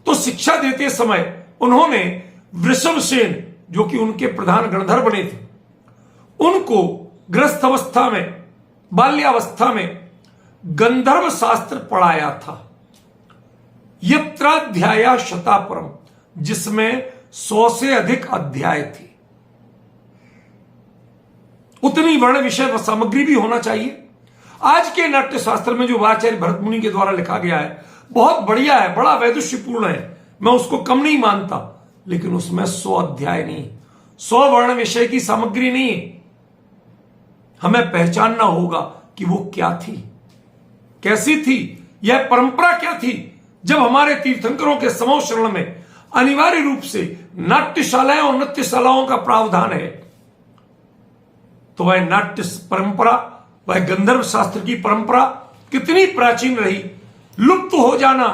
तो शिक्षा देते समय उन्होंने वृषभसेन, जो कि उनके प्रधान गणधर बने थे, उनको गृहस्थ अवस्था में, बाल्यावस्था में गंधर्व शास्त्र पढ़ाया था। यत्राध्याया शतापरम, जिसमें 100 से अधिक अध्याय थे। उतनी वर्ण विषय सामग्री भी होना चाहिए। आज के नाट्य शास्त्र में जो आचार्य भरत मुनि के द्वारा लिखा गया है बहुत बढ़िया है, बड़ा वैदुष्यपूर्ण है, मैं उसको कम नहीं मानता, लेकिन उसमें 100 अध्याय नहीं, 100 वर्ण विषय की सामग्री नहीं है। हमें पहचानना होगा कि वो क्या थी, कैसी थी, यह परंपरा क्या थी। जब हमारे तीर्थंकरों के समो शरण में अनिवार्य रूप से नाट्यशालाएं और नृत्यशालाओं का प्रावधान है, तो वह नाट्य परंपरा, वह गंधर्व शास्त्र की परंपरा कितनी प्राचीन रही, लुप्त हो जाना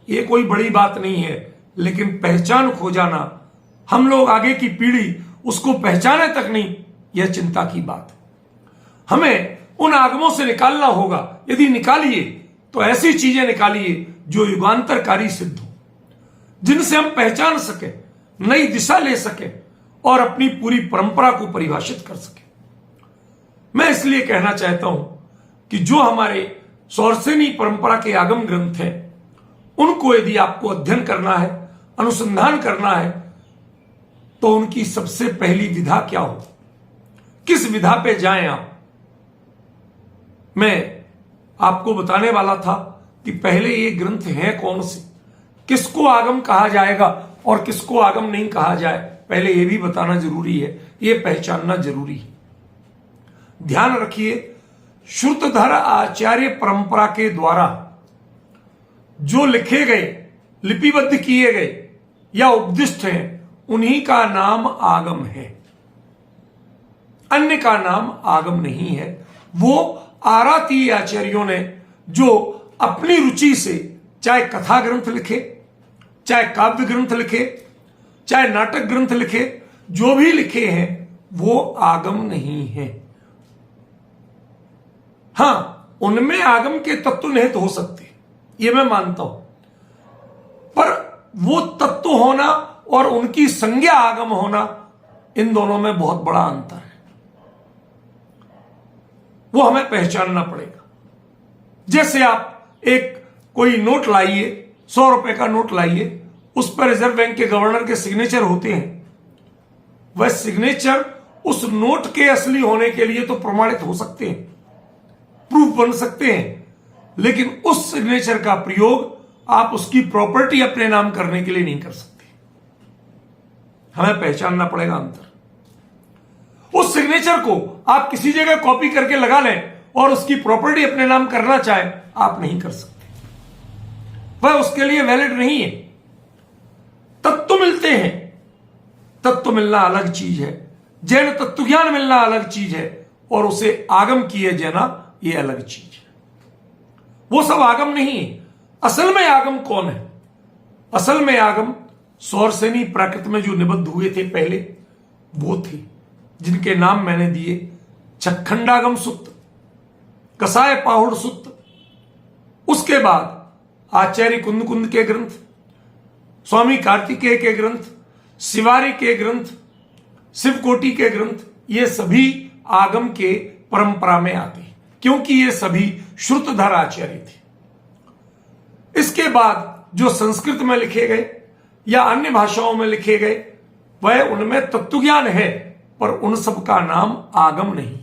ये कोई बड़ी बात नहीं है, लेकिन पहचान खो जाना, हम लोग आगे की पीढ़ी उसको पहचाने तक नहीं, यह चिंता की बात है। हमें उन आगमों से निकालना होगा। यदि निकालिए तो ऐसी चीजें निकालिए जो युगांतरकारी सिद्ध हो, जिनसे हम पहचान सके, नई दिशा ले सके और अपनी पूरी परंपरा को परिभाषित कर सके। मैं इसलिए कहना चाहता हूं कि जो हमारे सौरसेनी परंपरा के आगम ग्रंथ हैं, उनको यदि आपको अध्ययन करना है, अनुसंधान करना है, तो उनकी सबसे पहली विधा क्या हो, किस विधा पे जाएं आप। मैं आपको बताने वाला था कि पहले ये ग्रंथ हैं कौन से, किसको आगम कहा जाएगा और किसको आगम नहीं कहा जाए, पहले यह भी बताना जरूरी है, यह पहचानना जरूरी है। ध्यान रखिए, श्रुतधर आचार्य परंपरा के द्वारा जो लिखे गए, लिपिबद्ध किए गए या उपदिष्ट हैं, उन्हीं का नाम आगम है। अन्य का नाम आगम नहीं है। वो आरातीय आचार्यों ने जो अपनी रुचि से चाहे कथा ग्रंथ लिखे, चाहे काव्य ग्रंथ लिखे, चाहे नाटक ग्रंथ लिखे, जो भी लिखे हैं वो आगम नहीं है। हां, उनमें आगम के तत्व निहित हो सकते, ये मैं मानता हूं, पर वो तत्व होना और उनकी संज्ञा आगम होना, इन दोनों में बहुत बड़ा अंतर है। वो हमें पहचानना पड़ेगा। जैसे आप एक कोई नोट लाइए, 100 रुपए का नोट लाइए, उस पर रिजर्व बैंक के गवर्नर के सिग्नेचर होते हैं। वह सिग्नेचर उस नोट के असली होने के लिए तो प्रमाणित हो सकते हैं, प्रूफ बन सकते हैं, लेकिन उस सिग्नेचर का प्रयोग आप उसकी प्रॉपर्टी अपने नाम करने के लिए नहीं कर सकते। हमें पहचानना पड़ेगा अंतर। उस सिग्नेचर को आप किसी जगह कॉपी करके लगा लें और उसकी प्रॉपर्टी अपने नाम करना चाहे, आप नहीं कर सकते, वह उसके लिए वैलिड नहीं है। तत्व मिलते हैं, तत्व मिलना अलग चीज है, जैन तत्व ज्ञान मिलना अलग चीज है, और उसे आगम किए जाना यह अलग चीज है। वो सब आगम नहीं है। असल में आगम कौन है? असल में आगम सौरसेनी प्राकृत में जो निबद्ध हुए थे पहले, वो थे, जिनके नाम मैंने दिए छखंडागम सुत्त, कसाय पाहुड़ सुत्त, उसके बाद आचार्य कुंद कुंद के ग्रंथ, स्वामी कार्तिकेय के ग्रंथ, शिवारी के ग्रंथ, शिवकोटि के ग्रंथ, ये सभी आगम के परंपरा में आते हैं, क्योंकि ये सभी श्रुतधर आचार्य थे। इसके बाद जो संस्कृत में लिखे गए या अन्य भाषाओं में लिखे गए, वह उनमें तत्वज्ञान है, पर उन सब का नाम आगम नहीं।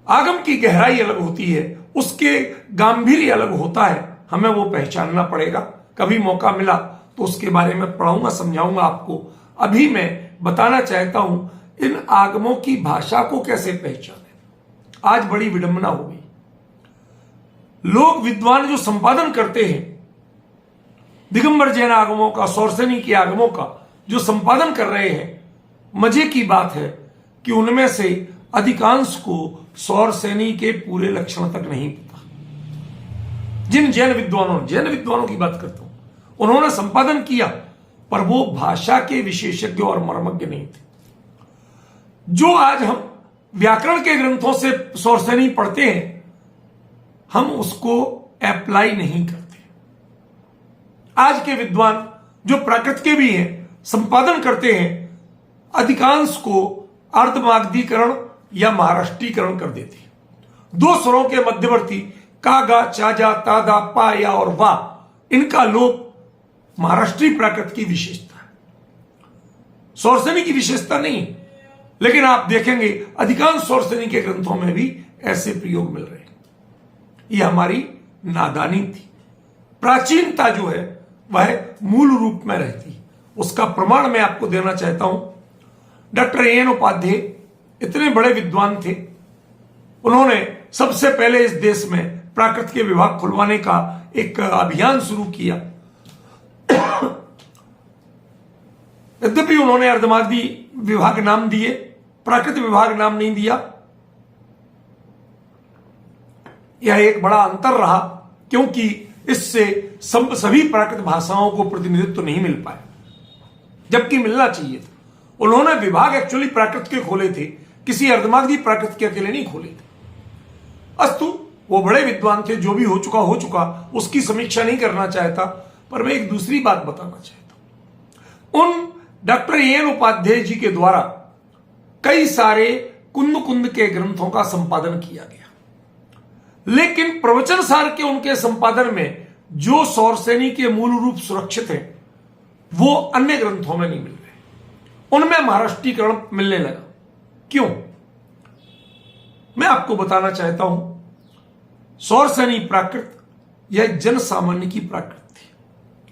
आगम की गहराई अलग होती है, उसके गांभीर्य अलग होता है, हमें वो पहचानना पड़ेगा। कभी मौका मिला तो उसके बारे में पढ़ाऊंगा, समझाऊंगा आपको। अभी मैं बताना चाहता हूं इन आगमों की भाषा को कैसे पहचाने। आज बड़ी विडंबना हो गई, लोग विद्वान जो संपादन करते हैं दिगंबर जैन आगमों का, सौरसेनी के आगमों का जो संपादन कर रहे हैं, मजे की बात है कि उनमें से अधिकांश को सौरसेनी के पूरे लक्षण तक नहीं पता। जिन जैन विद्वानों की बात करता हूं, उन्होंने संपादन किया, पर वो भाषा के विशेषज्ञ और मर्मज्ञ नहीं थे। जो आज हम व्याकरण के ग्रंथों से सौरसेनी पढ़ते हैं, हम उसको अप्लाई नहीं करते। आज के विद्वान जो प्राकृत के भी हैं, संपादन करते हैं, अधिकांश को अर्धमागधीकरण या महाराष्ट्रीकरण कर देते हैं। दो स्वरों के मध्यवर्ती कागा, चाजा, तादा, पा या और वा, इनका लोप महाराष्ट्री प्राकृत की विशेषता है, सौरसेनी की विशेषता नहीं। लेकिन आप देखेंगे अधिकांश सौरसेनी के ग्रंथों में भी ऐसे प्रयोग मिल रहे हैं। यह हमारी नादानी थी। प्राचीनता जो है वह मूल रूप में रहती, उसका प्रमाण मैं आपको देना चाहता हूं। डॉक्टर एन उपाध्याय इतने बड़े विद्वान थे, उन्होंने सबसे पहले इस देश में प्राकृत के विभाग खुलवाने का एक अभियान शुरू किया। यद्यपि उन्होंने अर्धमागधी विभाग नाम दिए, प्राकृत विभाग नाम नहीं दिया। यह एक बड़ा अंतर रहा, क्योंकि इससे सभी प्राकृत भाषाओं को प्रतिनिधित्व नहीं मिल पाया, जबकि मिलना चाहिए था। उन्होंने विभाग एक्चुअली प्राकृत के खोले थे, किसी अर्धमागधी प्राकृत के अकेले नहीं खोले थे। अस्तु, वो बड़े विद्वान थे, जो भी हो चुका, उसकी समीक्षा नहीं करना चाहता, पर मैं एक दूसरी बात बताना चाहता हूं। उन डॉक्टर एन उपाध्याय जी के द्वारा कई सारे कुंद के ग्रंथों का संपादन किया गया, लेकिन प्रवचन सार के उनके संपादन में जो सौरसेनी के मूल रूप सुरक्षित हैं, वो अन्य ग्रंथों में नहीं मिल रहे। उनमें महाराष्ट्रीकरण मिलने लगा। क्यों? मैं आपको बताना चाहता हूं, सौरसेनी प्राकृत यह जन सामान्य की प्राकृत थी।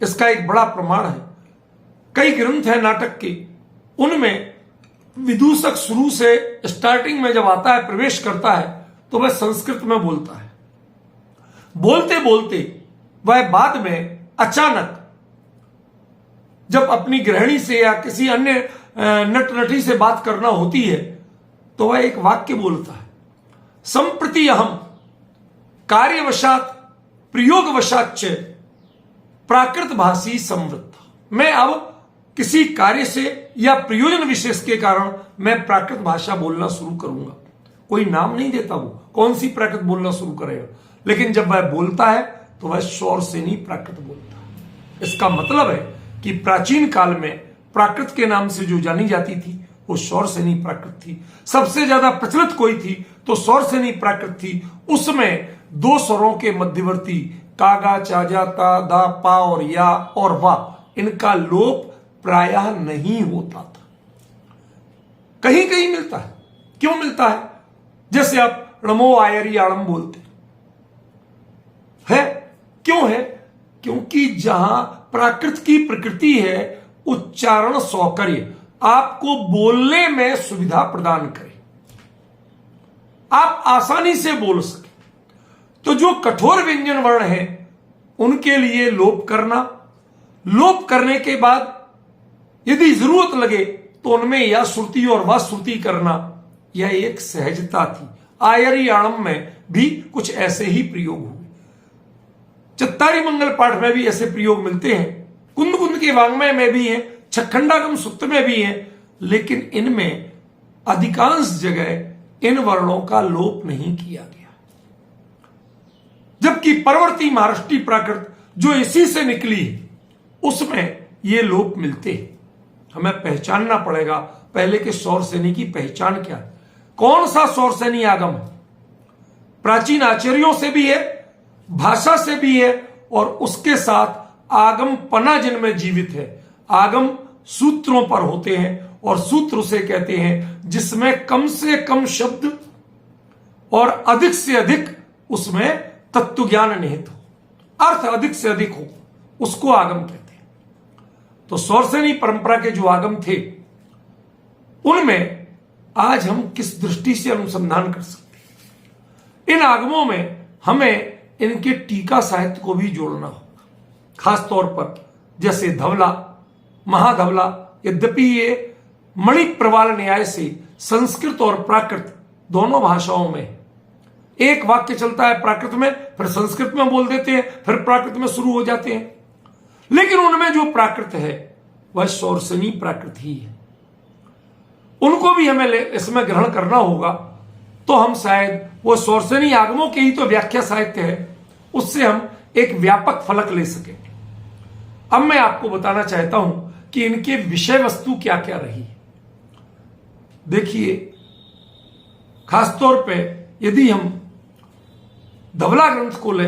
इसका एक बड़ा प्रमाण है, कई ग्रंथ हैं नाटक के, उनमें विदूषक शुरू से स्टार्टिंग में जब आता है, प्रवेश करता है, तो वह संस्कृत में बोलता है। बोलते बोलते वह बाद में अचानक जब अपनी गृहिणी से या किसी अन्य नट नटी से बात करना होती है तो वह एक वाक्य बोलता है, संप्रति अहम कार्यवशात प्रयोगवशाच प्राकृत भाषी समृद्ध। मैं अब किसी कार्य से या प्रयोजन विशेष के कारण मैं प्राकृत भाषा बोलना शुरू करूंगा। कोई नाम नहीं देता वो कौन सी प्राकृत बोलना शुरू करेगा, लेकिन जब वह बोलता है तो वह शौर से नहीं प्राकृत बोलता है। इसका मतलब है कि प्राचीन काल में प्राकृत के नाम से जो जानी जाती थी वो शौर से नहीं प्राकृत थी। सबसे ज्यादा प्रचलित कोई थी तो शौर से नहीं प्राकृत थी। उसमें दो स्वरों के मध्यवर्ती कागा चाजा ता दा पा और या और वा, इनका लोप प्रायः नहीं होता था। कहीं कहीं मिलता है। क्यों मिलता है? जैसे आप णमो आयरी आड़म बोलते है। क्यों है? क्योंकि जहां प्राकृत की प्रकृति है उच्चारण सौकर्य आपको बोलने में सुविधा प्रदान करे, आप आसानी से बोल सके। तो जो कठोर व्यंजन वर्ण है उनके लिए लोप करना, लोप करने के बाद यदि जरूरत लगे तो उनमें या श्रुति और व श्रुति करना, यह एक सहजता थी। आयरी आणम में भी कुछ ऐसे ही प्रयोग हुए। चत्तारी मंगल पाठ में भी ऐसे प्रयोग मिलते हैं, कुंद कुंद के वांग्मय में भी है, छखंडागम सूक्त में भी है, लेकिन इनमें अधिकांश जगह इन वर्णों का लोप नहीं किया गया। जबकि परवर्ती महाराष्ट्री प्राकृत जो इसी से निकली उसमें ये लोप मिलते हैं। हमें पहचानना पड़ेगा पहले के सौर सेनी की पहचान क्या है, कौन सा सौर सेनी आगम है। प्राचीन आचार्यों से भी है, भाषा से भी है, और उसके साथ आगम पना जिनमें जीवित है। आगम सूत्रों पर होते हैं और सूत्र उसे कहते हैं जिसमें कम से कम शब्द और अधिक से अधिक उसमें तत्व ज्ञान निहित हो, अर्थ अधिक से अधिक हो, उसको आगम कहते हैं। तो सौरसेनी परंपरा के जो आगम थे उनमें आज हम किस दृष्टि से अनुसंधान कर सकते हैं? इन आगमों में हमें इनके टीका साहित्य को भी जोड़ना होगा, खासतौर पर जैसे धवला, महाधवला। यद्यपि ये मणि प्रवाल न्याय से संस्कृत और प्राकृत दोनों भाषाओं में एक वाक्य चलता है, प्राकृत में फिर संस्कृत में बोल देते हैं, फिर प्राकृत में शुरू हो जाते हैं, लेकिन उनमें जो प्राकृत है वह सौरसेनी प्राकृत ही है। उनको भी हमें इसमें ग्रहण करना होगा, तो हम शायद वो सौरसेनी आगमों के ही तो व्याख्या साहित्य है, उससे हम एक व्यापक फलक ले सकेंगे। अब मैं आपको बताना चाहता हूं कि इनके विषय वस्तु क्या क्या रही है। देखिए, खासतौर पे यदि हम धवला ग्रंथ को ले,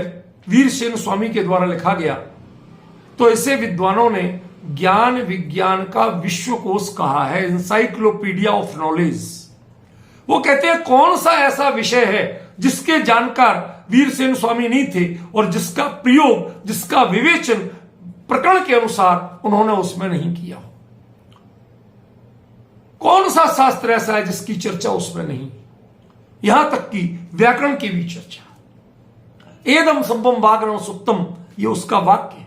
वीरसेन स्वामी के द्वारा लिखा गया, तो इसे विद्वानों ने ज्ञान विज्ञान का विश्वकोश कहा है, इंसाइक्लोपीडिया ऑफ नॉलेज। वो कहते हैं कौन सा ऐसा विषय है जिसके जानकार वीरसेन स्वामी नहीं थे और जिसका प्रयोग, जिसका विवेचन प्रकरण के अनुसार उन्होंने उसमें नहीं किया हो। कौन सा शास्त्र ऐसा है जिसकी चर्चा उसमें नहीं, यहां तक कि व्याकरण की भी चर्चा। एदम संभम वाग्रम सुक्तम, ये उसका वाक्य है।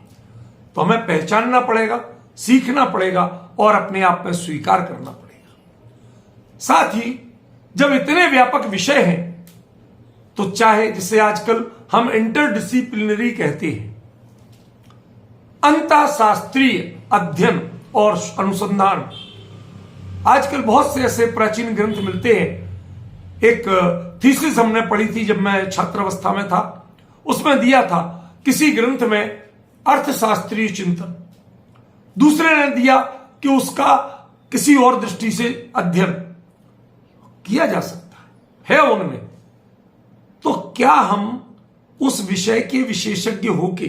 तो हमें पहचानना पड़ेगा, सीखना पड़ेगा और अपने आप में स्वीकार करना पड़ेगा। साथ ही जब इतने व्यापक विषय हैं तो चाहे जिसे आजकल हम इंटरडिसिप्लिनरी कहते हैं, अंतःशास्त्रीय अध्ययन और अनुसंधान, आजकल बहुत से ऐसे प्राचीन ग्रंथ मिलते हैं। एक थीसिस हमने पढ़ी थी जब मैं छात्रावस्था में था, उसमें दिया था किसी ग्रंथ में अर्थशास्त्रीय चिंतन, दूसरे ने दिया कि उसका किसी और दृष्टि से अध्ययन किया जा सकता है उनमें। तो क्या हम उस विषय के विशेषज्ञ होके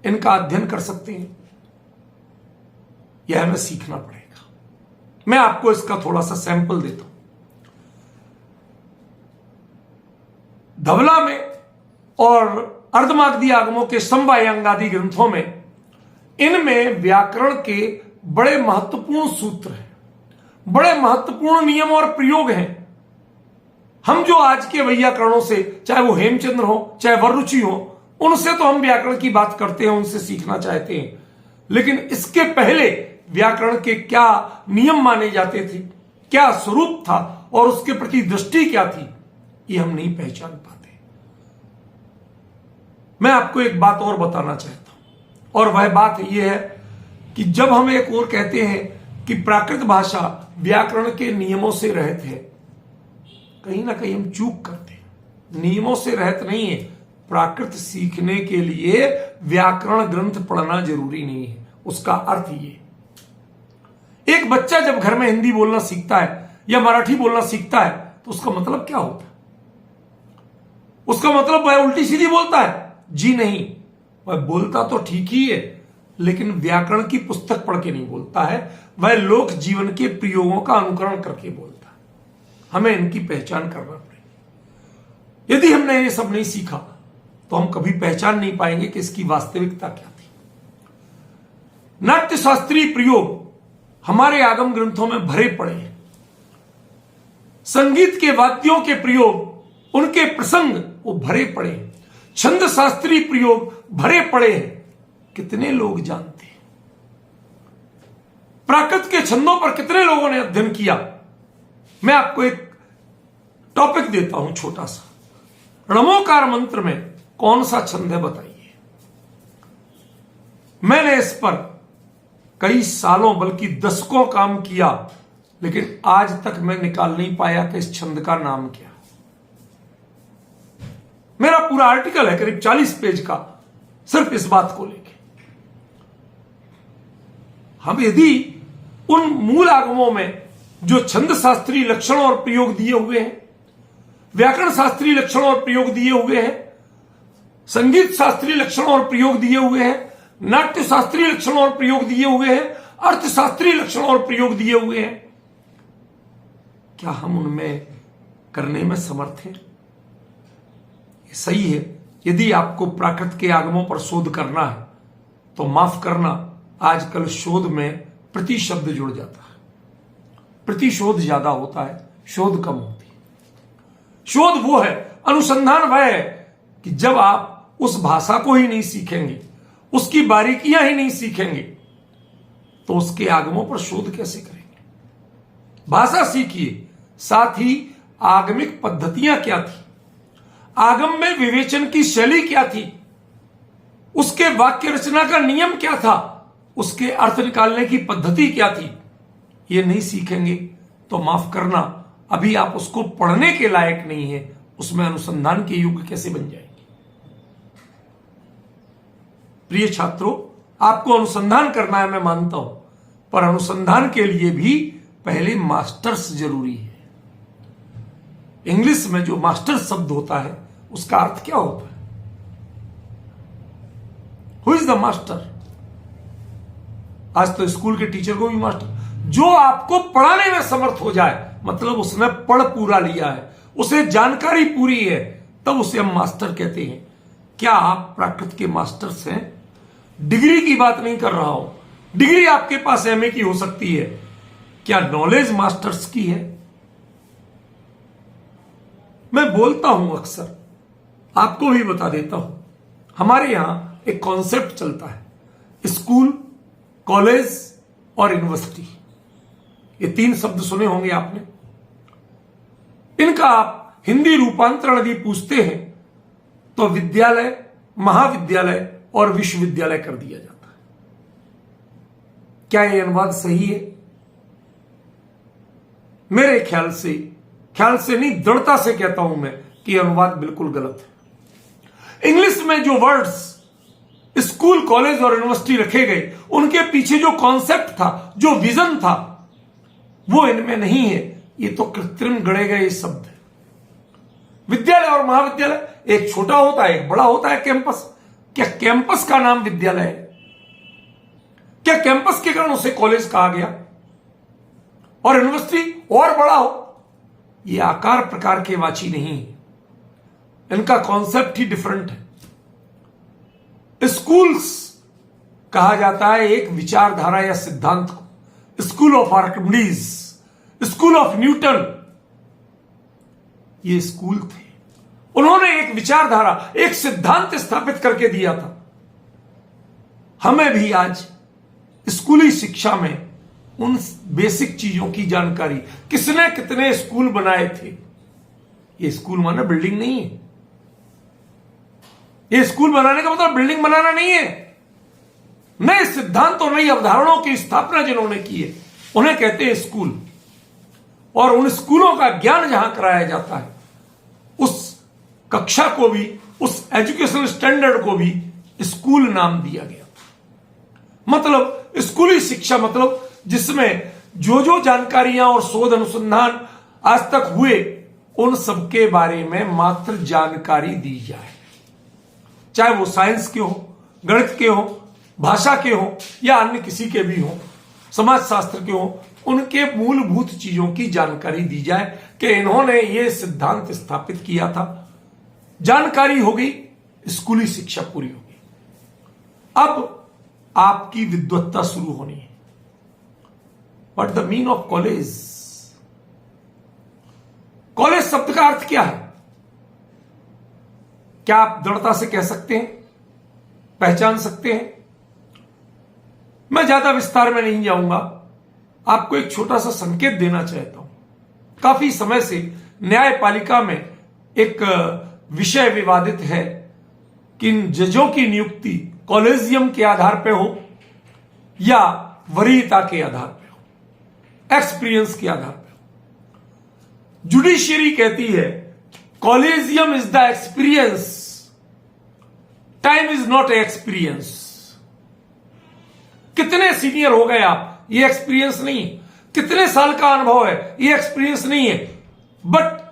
इनका अध्ययन कर सकते हैं? यह हमें सीखना पड़ेगा। मैं आपको इसका थोड़ा सा सैंपल देता हूं। धवला में और अर्धमागधी आगमों के समवायांग आदि ग्रंथों में, इनमें व्याकरण के बड़े महत्वपूर्ण सूत्र हैं, बड़े महत्वपूर्ण नियम और प्रयोग हैं। हम जो आज के वैयाकरणों से, चाहे वो हेमचंद्र हो चाहे वररुचि हो, उनसे तो हम व्याकरण की बात करते हैं, उनसे सीखना चाहते हैं, लेकिन इसके पहले व्याकरण के क्या नियम माने जाते थे, क्या स्वरूप था और उसके प्रति दृष्टि क्या थी, ये हम नहीं पहचान पाते। मैं आपको एक बात और बताना चाहता हूं, और वह बात यह है कि जब हम एक और कहते हैं कि प्राकृत भाषा व्याकरण के नियमों से रहित है, कहीं ना कहीं हम चूक करते हैं। नियमों से रहित नहीं है। प्राकृत सीखने के लिए व्याकरण ग्रंथ पढ़ना जरूरी नहीं है। उसका अर्थ ये, एक बच्चा जब घर में हिंदी बोलना सीखता है या मराठी बोलना सीखता है तो उसका मतलब क्या होता है? उसका मतलब वह उल्टी सीधी बोलता है? जी नहीं, वह बोलता तो ठीक ही है, लेकिन व्याकरण की पुस्तक पढ़ के नहीं बोलता है, वह लोक जीवन के प्रयोगों का अनुकरण करके बोलता है। हमें इनकी पहचान करना पड़ेगी। यदि हमने ये सब नहीं सीखा तो हम कभी पहचान नहीं पाएंगे कि इसकी वास्तविकता क्या थी। नाट्य शास्त्रीय प्रयोग हमारे आगम ग्रंथों में भरे पड़े हैं। संगीत के वाद्यों के प्रयोग, उनके प्रसंग वो भरे पड़े हैं। छंद शास्त्रीय प्रयोग भरे पड़े हैं। कितने लोग जानते हैं? प्राकृत के छंदों पर कितने लोगों ने अध्ययन किया? मैं आपको एक टॉपिक देता हूं छोटा सा। णमोकार मंत्र में कौन सा छंद है बताइए। मैंने इस पर कई सालों बल्कि दशकों काम किया, लेकिन आज तक मैं निकाल नहीं पाया कि इस छंद का नाम क्या। मेरा पूरा आर्टिकल है करीब 40 पेज का सिर्फ इस बात को लेकर। हम यदि उन मूल आगमों में जो छंद शास्त्रीय लक्षण और प्रयोग दिए हुए हैं, व्याकरण शास्त्रीय लक्षण और प्रयोग दिए हुए हैं, संगीत शास्त्रीय लक्षण और प्रयोग दिए हुए हैं, नाट्य शास्त्रीय लक्षण और प्रयोग दिए हुए हैं, अर्थशास्त्रीय लक्षण और प्रयोग दिए हुए हैं, क्या हम उनमें करने में समर्थ हैं? ये सही है। यदि आपको प्राकृत के आगमों पर शोध करना है तो माफ करना, आजकल शोध में प्रति शब्द जुड़ जाता है। प्रतिशोध ज्यादा होता है, शोध कम होती है। शोध वो है, अनुसंधान वह है कि जब आप उस भाषा को ही नहीं सीखेंगे, उसकी बारीकियां ही नहीं सीखेंगे, तो उसके आगमों पर शोध कैसे करेंगे? भाषा सीखिए, साथ ही आगमिक पद्धतियां क्या थी, आगम में विवेचन की शैली क्या थी, उसके वाक्य रचना का नियम क्या था, उसके अर्थ निकालने की पद्धति क्या थी, ये नहीं सीखेंगे तो माफ करना, अभी आप उसको पढ़ने के लायक नहीं है, उसमें अनुसंधान के युग कैसे बन जाएंगे? प्रिय छात्रों, आपको अनुसंधान करना है, मैं मानता हूं, पर अनुसंधान के लिए भी पहले मास्टर्स जरूरी है। इंग्लिश में जो मास्टर शब्द होता है उसका अर्थ क्या होता है? Who is the master? आज तो स्कूल के टीचर को भी मास्टर, जो आपको पढ़ाने में समर्थ हो जाए, मतलब उसने पढ़ पूरा लिया है, उसे जानकारी पूरी है, तब उसे हम मास्टर कहते हैं। क्या आप प्राकृत के मास्टर्स हैं? डिग्री की बात नहीं कर रहा हूं, डिग्री आपके पास एमए की हो सकती है, क्या नॉलेज मास्टर्स की है? मैं बोलता हूं अक्सर, आपको भी बता देता हूं, हमारे यहां एक कॉन्सेप्ट चलता है, स्कूल, कॉलेज और यूनिवर्सिटी। ये 3 शब्द सुने होंगे आपने। इनका आप हिंदी रूपांतरण यदि पूछते हैं तो विद्यालय, महाविद्यालय और विश्वविद्यालय कर दिया जाता है। क्या यह अनुवाद सही है? मेरे ख्याल से नहीं, दृढ़ता से कहता हूं मैं कि यह अनुवाद बिल्कुल गलत है। इंग्लिश में जो वर्ड्स स्कूल, कॉलेज और यूनिवर्सिटी रखे गए, उनके पीछे जो कॉन्सेप्ट था, जो विजन था, वो इनमें नहीं है। ये तो कृत्रिम गढ़े गए शब्द है। विद्यालय और महाविद्यालय, एक छोटा होता है, एक बड़ा होता है कैंपस। क्या कैंपस का नाम विद्यालय है? क्या कैंपस के कारण उसे कॉलेज कहा गया? और यूनिवर्सिटी और बड़ा हो, ये आकार प्रकार के वाची नहीं है, इनका कॉन्सेप्ट ही डिफरेंट है। स्कूल्स कहा जाता है एक विचारधारा या सिद्धांत को, school of Archimedes, school of Newton, ये स्कूल थे। उन्होंने एक विचारधारा, एक सिद्धांत स्थापित करके दिया था। हमें भी आज स्कूली शिक्षा में उन बेसिक चीजों की जानकारी, किसने कितने स्कूल बनाए थे। ये स्कूल माना बिल्डिंग नहीं है। ये स्कूल बनाने का मतलब बिल्डिंग बनाना नहीं है। नए सिद्धांतों, नई अवधारणाओं की स्थापना जिन्होंने की है उन्हें कहते हैं स्कूल। और उन स्कूलों का ज्ञान जहां कराया जाता है, उस कक्षा को भी, उस एजुकेशनल स्टैंडर्ड को भी स्कूल नाम दिया गया। मतलब स्कूली शिक्षा मतलब जिसमें जो जो जानकारियां और शोध अनुसंधान आज तक हुए उन सबके बारे में मात्र जानकारी दी जाए, चाहे वो साइंस के हो, गणित के हो, भाषा के हो या अन्य किसी के भी हो, समाजशास्त्र के हो, उनके मूलभूत चीजों की जानकारी दी जाए कि इन्होंने ये सिद्धांत स्थापित किया था। जानकारी हो गई, स्कूली शिक्षा पूरी हो गई। अब आपकी विद्वत्ता शुरू होनी है। What the mean of college? College शब्द का अर्थ क्या है? क्या आप दृढ़ता से कह सकते हैं, पहचान सकते हैं? मैं ज्यादा विस्तार में नहीं जाऊंगा, आपको एक छोटा सा संकेत देना चाहता हूं। काफी समय से न्यायपालिका में एक विषय विवादित है कि जजों की नियुक्ति कॉलेजियम के आधार पर हो या वरीयता के आधार पर हो, एक्सपीरियंस के आधार पर हो। जुडिशियरी कहती है collegium is the experience, time is not experience. कितने सीनियर हो गए आप, ये एक्सपीरियंस नहीं है। कितने साल का अनुभव है, ये एक्सपीरियंस नहीं है। बट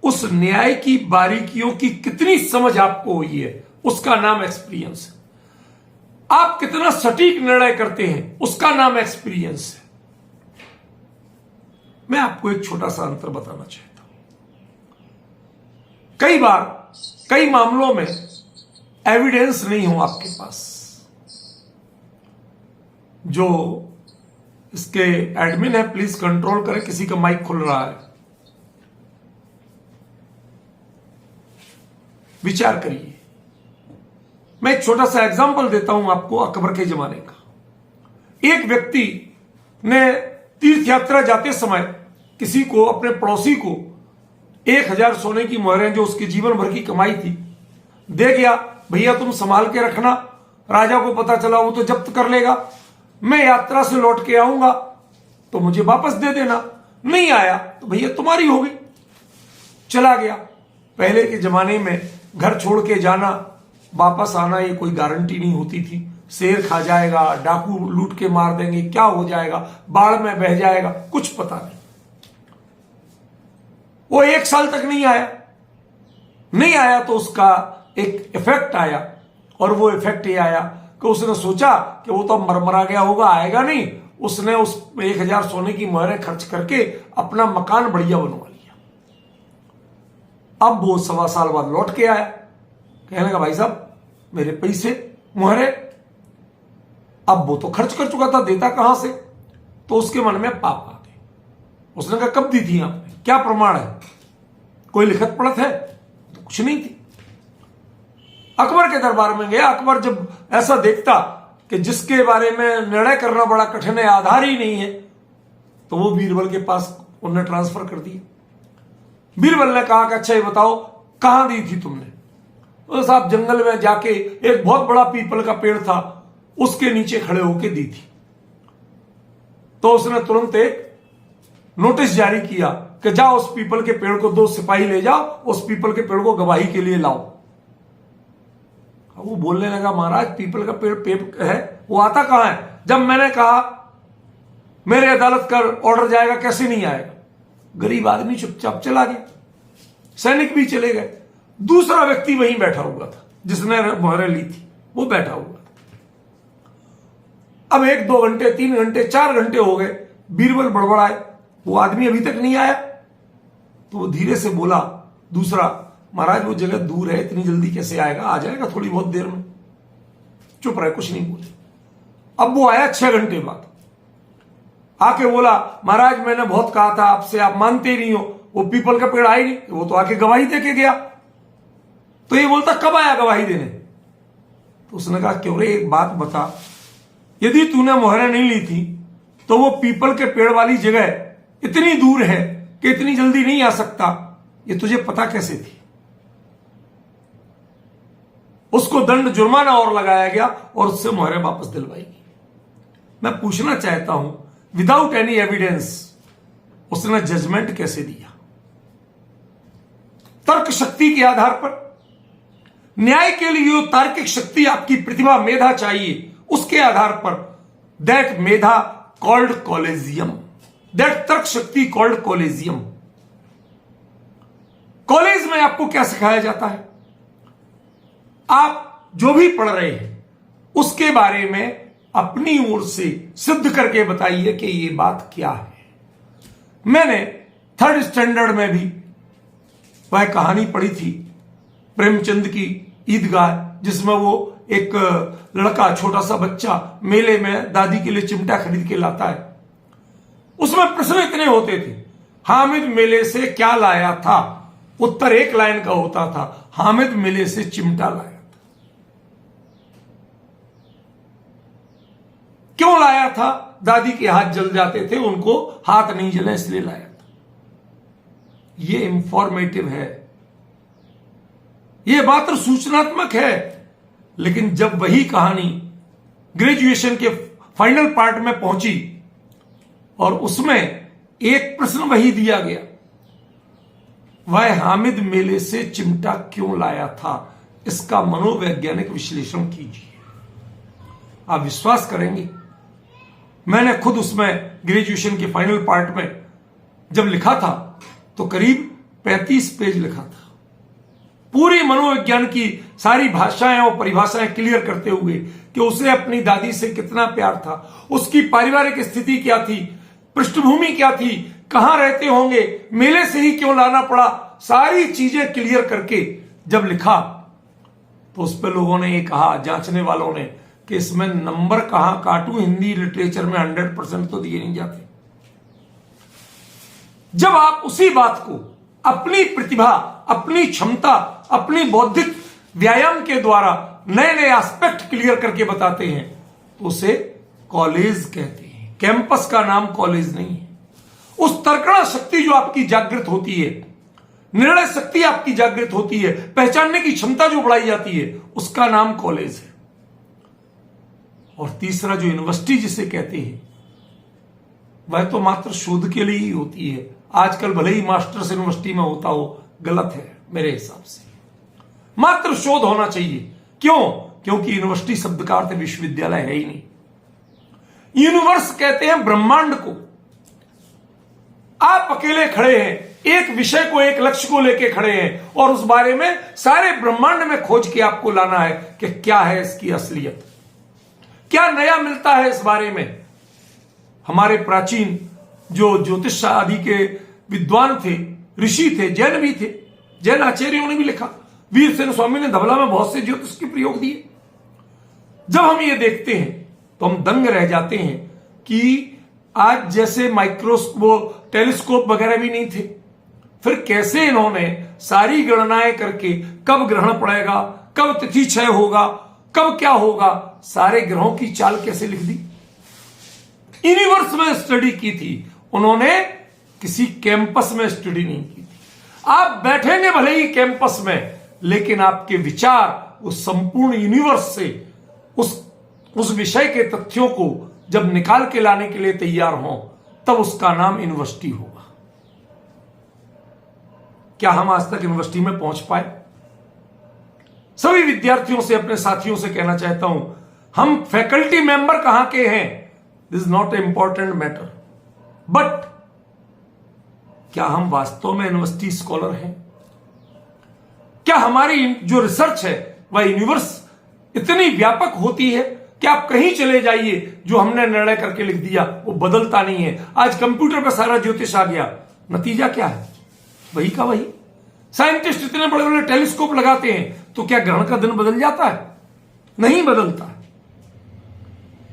उस न्याय की बारीकियों की कितनी समझ आपको हुई है, उसका नाम एक्सपीरियंस है। आप कितना सटीक निर्णय करते हैं, उसका नाम एक्सपीरियंस है। मैं आपको एक छोटा सा अंतर बताना चाहता हूं। कई बार, कई मामलों में एविडेंस नहीं हो आपके पास। जो इसके एडमिन है प्लीज कंट्रोल करें, किसी का माइक खुल रहा है। विचार करिए। मैं एक छोटा सा एग्जांपल देता हूं आपको अकबर के जमाने का। एक व्यक्ति ने तीर्थ यात्रा जाते समय किसी को, अपने पड़ोसी को 1000 सोने की मोहरें जो उसके जीवन भर की कमाई थी दे गया। भैया तुम संभाल के रखना, राजा को पता चला वो तो जब्त कर लेगा, मैं यात्रा से लौट के आऊंगा तो मुझे वापस दे देना, नहीं आया तो भैया तुम्हारी होगी। चला गया। पहले के जमाने में घर छोड़ के जाना, वापस आना, ये कोई गारंटी नहीं होती थी। शेर खा जाएगा, डाकू लूट के मार देंगे, क्या हो जाएगा, बाढ़ में बह जाएगा, कुछ पता नहीं। वो 1 साल तक नहीं आया। नहीं आया तो उसका एक इफेक्ट आया, और वो इफेक्ट ये आया कि उसने सोचा कि वो तो मरमरा गया होगा, आएगा नहीं। उसने उस 1000 सोने की मोहरें खर्च करके अपना मकान बढ़िया बनवा लिया। अब वो 1.25 साल बाद लौट के आया, कहने लगा भाई साहब मेरे पैसे, मोहरे। अब वो तो खर्च कर चुका था, देता कहां से? तो उसके मन में पाप आ गए। उसने कहा कब दी थी आपने, क्या प्रमाण है, कोई लिखत पढ़त है? तो कुछ नहीं थी। अकबर के दरबार में गया। अकबर जब ऐसा देखता कि जिसके बारे में निर्णय करना बड़ा कठिन है, आधार ही नहीं है, तो वो बीरबल के पास उन्हें ट्रांसफर कर दिया। बीरबल ने कहा कि अच्छा ये बताओ कहां दी थी तुमने? तो साहब जंगल में जाके एक बहुत बड़ा पीपल का पेड़ था, उसके नीचे खड़े होके दी थी। तो उसने तुरंत एक नोटिस जारी किया कि जाओ उस पीपल के पेड़ को 2 सिपाही ले जाओ, उस पीपल के पेड़ को गवाही के लिए लाओ। वो बोलने लगा महाराज पीपल का पेड़ है, वो आता कहां है? जब मैंने कहा मेरे अदालत का ऑर्डर जाएगा, कैसे नहीं आएगा? गरीब आदमी चुपचाप चला गया। सैनिक भी चले गए। दूसरा व्यक्ति वहीं बैठा हुआ था जिसने मोहरें ली थी, वो बैठा हुआ था। अब 1-2 घंटे, 3 घंटे, 4 घंटे हो गए। बीरबल बड़बड़ाए, वो आदमी अभी तक नहीं आया। तो वो धीरे से बोला दूसरा, महाराज वो जगह दूर है, इतनी जल्दी कैसे आएगा? आ जाएगा थोड़ी बहुत देर में। चुप रहे, कुछ नहीं बोले। अब वो आया 6 घंटे बाद, आके बोला महाराज मैंने बहुत कहा था आपसे, आप मानते नहीं हो, वो पीपल का पेड़ आए नहीं। वो तो आके गवाही दे के गया। तो ये बोलता कब आया गवाही देने? तो उसने कहा क्यों रे एक बात बता, यदि तूने मोहरें नहीं ली थी तो वो पीपल के पेड़ वाली जगह इतनी दूर है कि इतनी जल्दी नहीं आ सकता, ये तुझे पता कैसे थी? उसको दंड जुर्माना और लगाया गया और उससे मोहरें वापस दिलवाई गई। मैं पूछना चाहता हूं, विदाउट एनी एविडेंस उसने जजमेंट कैसे दिया? तर्क शक्ति के आधार पर? न्याय के लिए जो तार्किक शक्ति, आपकी प्रतिभा, मेधा चाहिए, उसके आधार पर that Medha called collegium, that तर्क शक्ति कॉल्ड कॉलेजियम। कॉलेज में आपको क्या सिखाया जाता है? आप जो भी पढ़ रहे हैं उसके बारे में अपनी ओर से सिद्ध करके बताइए कि ये बात क्या है। मैंने 3rd स्टैंडर्ड में भी वह कहानी पढ़ी थी प्रेमचंद की ईदगाह, जिसमें वो एक लड़का, छोटा सा बच्चा मेले में दादी के लिए चिमटा खरीद के लाता है। उसमें प्रश्न इतने होते थे, हामिद मेले से क्या लाया था? उत्तर एक लाइन का होता था, हामिद मेले से चिमटा लाया था। क्यों लाया था? दादी के हाथ जल जाते थे, उनको हाथ नहीं जले इसलिए लाया था। ये इंफॉर्मेटिव है, ये मात्र सूचनात्मक है। लेकिन जब वही कहानी ग्रेजुएशन के फाइनल पार्ट में पहुंची और उसमें एक प्रश्न वही दिया गया, वह हामिद मेले से चिमटा क्यों लाया था, इसका मनोवैज्ञानिक विश्लेषण कीजिए। आप विश्वास करेंगे, मैंने खुद उसमें ग्रेजुएशन के फाइनल पार्ट में जब लिखा था तो करीब 35 पेज लिखा था, पूरी मनोविज्ञान की सारी भाषाएं और परिभाषाएं क्लियर करते हुए कि उसे अपनी दादी से कितना प्यार था, उसकी पारिवारिक स्थिति क्या थी, पृष्ठभूमि क्या थी, कहां रहते होंगे, मेले से ही क्यों लाना पड़ा, सारी चीजें क्लियर करके जब लिखा तो उस पर लोगों ने ये कहा, जांचने वालों ने, कि इसमें नंबर कहां काटूं, हिंदी लिटरेचर में 100% तो दिए नहीं जाते। जब आप उसी बात को अपनी प्रतिभा, अपनी क्षमता, अपनी बौद्धिक व्यायाम के द्वारा नए नए एस्पेक्ट क्लियर करके बताते हैं तो उसे कॉलेज कहते हैं। कैंपस का नाम कॉलेज नहीं है। उस तर्कणा शक्ति जो आपकी जागृत होती है, निर्णय शक्ति आपकी जागृत होती है, पहचानने की क्षमता जो बढ़ाई जाती है, उसका नाम कॉलेज है। और तीसरा जो यूनिवर्सिटी जिसे कहते हैं, वह तो मात्र शोध के लिए ही होती है। आजकल भले ही मास्टर्स यूनिवर्सिटी में होता हो, गलत है मेरे हिसाब से। मात्र शोध होना चाहिए। क्यों? क्योंकि यूनिवर्सिटी शब्द का अर्थ विश्वविद्यालय है ही नहीं। यूनिवर्स कहते हैं ब्रह्मांड को। आप अकेले खड़े हैं, एक विषय को, एक लक्ष्य को लेके खड़े हैं और उस बारे में सारे ब्रह्मांड में खोज के आपको लाना है कि क्या है इसकी असलियत, क्या नया मिलता है इस बारे में। हमारे प्राचीन जो ज्योतिष आदि के विद्वान थे, ऋषि थे, जैन भी थे, जैन आचार्यों ने भी लिखा। वीरसेन स्वामी ने धबला में बहुत से ज्योतिष के प्रयोग दिए। जब हम ये देखते हैं तो हम दंग रह जाते हैं कि आज जैसे माइक्रोस्कोप, टेलीस्कोप वगैरह भी नहीं थे, फिर कैसे इन्होंने सारी गणनाएं करके कब ग्रहण पड़ेगा, कब तिथि क्षय होगा, कब क्या होगा, सारे ग्रहों की चाल कैसे लिख दी। यूनिवर्स में स्टडी की थी उन्होंने, किसी कैंपस में स्टडी नहीं की थी। आप बैठेंगे भले ही कैंपस में, लेकिन आपके विचार उस संपूर्ण यूनिवर्स से, उस विषय के तथ्यों को जब निकाल के लाने के लिए तैयार हों, तब उसका नाम यूनिवर्सिटी होगा। क्या हम आज तक यूनिवर्सिटी में पहुंच पाए? सभी विद्यार्थियों से, अपने साथियों से कहना चाहता हूं, हम फैकल्टी मेंबर कहां के हैं, this is not a important matter, but क्या हम वास्तव में यूनिवर्सिटी स्कॉलर हैं? क्या हमारी जो रिसर्च है वह यूनिवर्स इतनी व्यापक होती है कि आप कहीं चले जाइए, जो हमने निर्णय करके लिख दिया वो बदलता नहीं है। आज कंप्यूटर पर सारा ज्योतिष आ गया, नतीजा क्या है? वही का वही। साइंटिस्ट इतने बड़े बड़े टेलीस्कोप लगाते हैं, तो क्या ग्रहण का दिन बदल जाता है? नहीं बदलता है।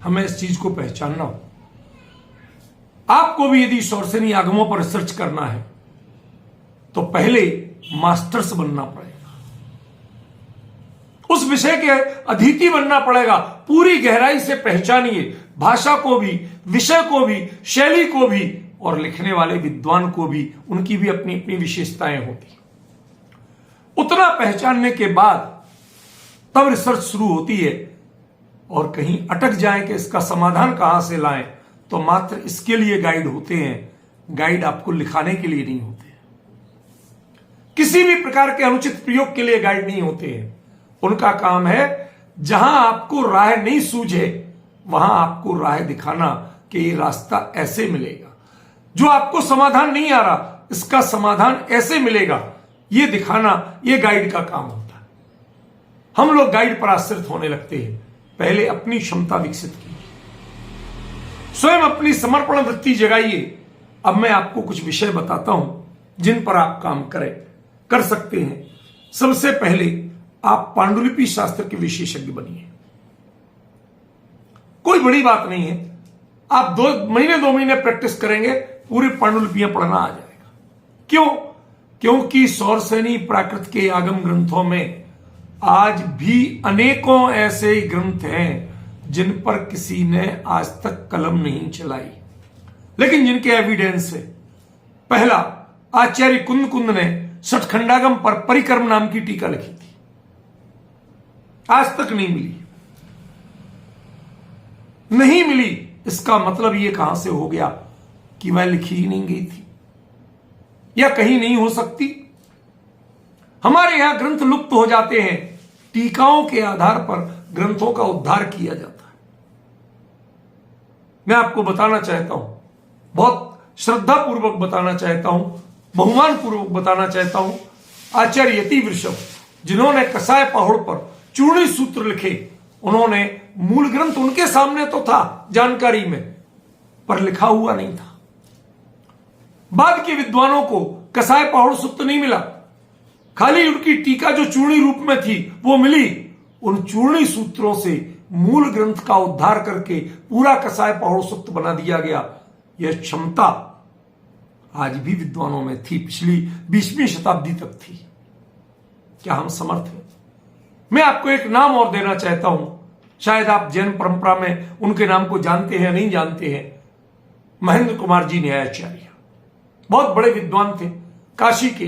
हमें इस चीज को पहचानना हो। आपको भी यदि सौरसेनी आगमों पर रिसर्च करना है तो पहले मास्टर्स बनना पड़ेगा, उस विषय के अतिथि बनना पड़ेगा। पूरी गहराई से पहचानिए भाषा को भी, विषय को भी, शैली को भी, और लिखने वाले विद्वान को भी, उनकी भी अपनी अपनी विशेषताएं होती। उतना पहचानने के बाद तब रिसर्च शुरू होती है। और कहीं अटक जाए कि इसका समाधान कहां से लाएं, तो मात्र इसके लिए गाइड होते हैं। गाइड आपको लिखाने के लिए नहीं होते, किसी भी प्रकार के अनुचित प्रयोग के लिए गाइड नहीं होते हैं। उनका काम है जहां आपको राह नहीं सूझे वहां आपको राह दिखाना कि ये रास्ता ऐसे मिलेगा। जो आपको समाधान नहीं आ रहा, इसका समाधान ऐसे मिलेगा, ये दिखाना, ये गाइड का काम होता है। हम लोग गाइड पर आश्रित होने लगते हैं। पहले अपनी क्षमता विकसित कीजिए, स्वयं अपनी समर्पण वृत्ति जगाइए। अब मैं आपको कुछ विषय बताता हूं जिन पर आप काम कर सकते हैं। सबसे पहले आप पांडुलिपि शास्त्र के विशेषज्ञ बनिए। कोई बड़ी बात नहीं है, आप 2 महीने प्रैक्टिस करेंगे, पूरी पांडुलिपियां पढ़ना आ जाएगा। क्यों? क्योंकि सौरसेनी प्राकृत के आगम ग्रंथों में आज भी अनेकों ऐसे ग्रंथ हैं जिन पर किसी ने आज तक कलम नहीं चलाई, लेकिन जिनके एविडेंस है। पहला, आचार्य कुंद ने सठखंडागम पर परिक्रम नाम की टीका लिखी थी, आज तक नहीं मिली। इसका मतलब यह कहां से हो गया कि वह लिखी ही नहीं गई थी या कहीं नहीं हो सकती। हमारे यहां ग्रंथ लुप्त हो जाते हैं, टीकाओं के आधार पर ग्रंथों का उद्धार किया जाता है। मैं आपको बताना चाहता हूं, बहुत श्रद्धापूर्वक बताना चाहता हूं, बहुमान पूर्वक बताना चाहता हूं, आचार्य यति वृषभ जिन्होंने कसाय पहाड़ पर चूर्णी सूत्र लिखे, उन्होंने मूल ग्रंथ उनके सामने तो था जानकारी में, पर लिखा हुआ नहीं था। बाद के विद्वानों को कसाय पहाड़ सूत्र नहीं मिला, खाली उनकी टीका जो चूर्णी रूप में थी वो मिली। उन चूर्णी सूत्रों से मूल ग्रंथ का उद्धार करके पूरा कसाय पहाड़ सूत्र बना दिया गया। यह क्षमता आज भी विद्वानों में थी, पिछली 20वीं शताब्दी तक थी। क्या हम समर्थ हैं? मैं आपको एक नाम और देना चाहता हूं, शायद आप जैन परंपरा में उनके नाम को जानते हैं या नहीं जानते हैं। महेंद्र कुमार जी न्यायाचार्य, बहुत बड़े विद्वान थे, काशी के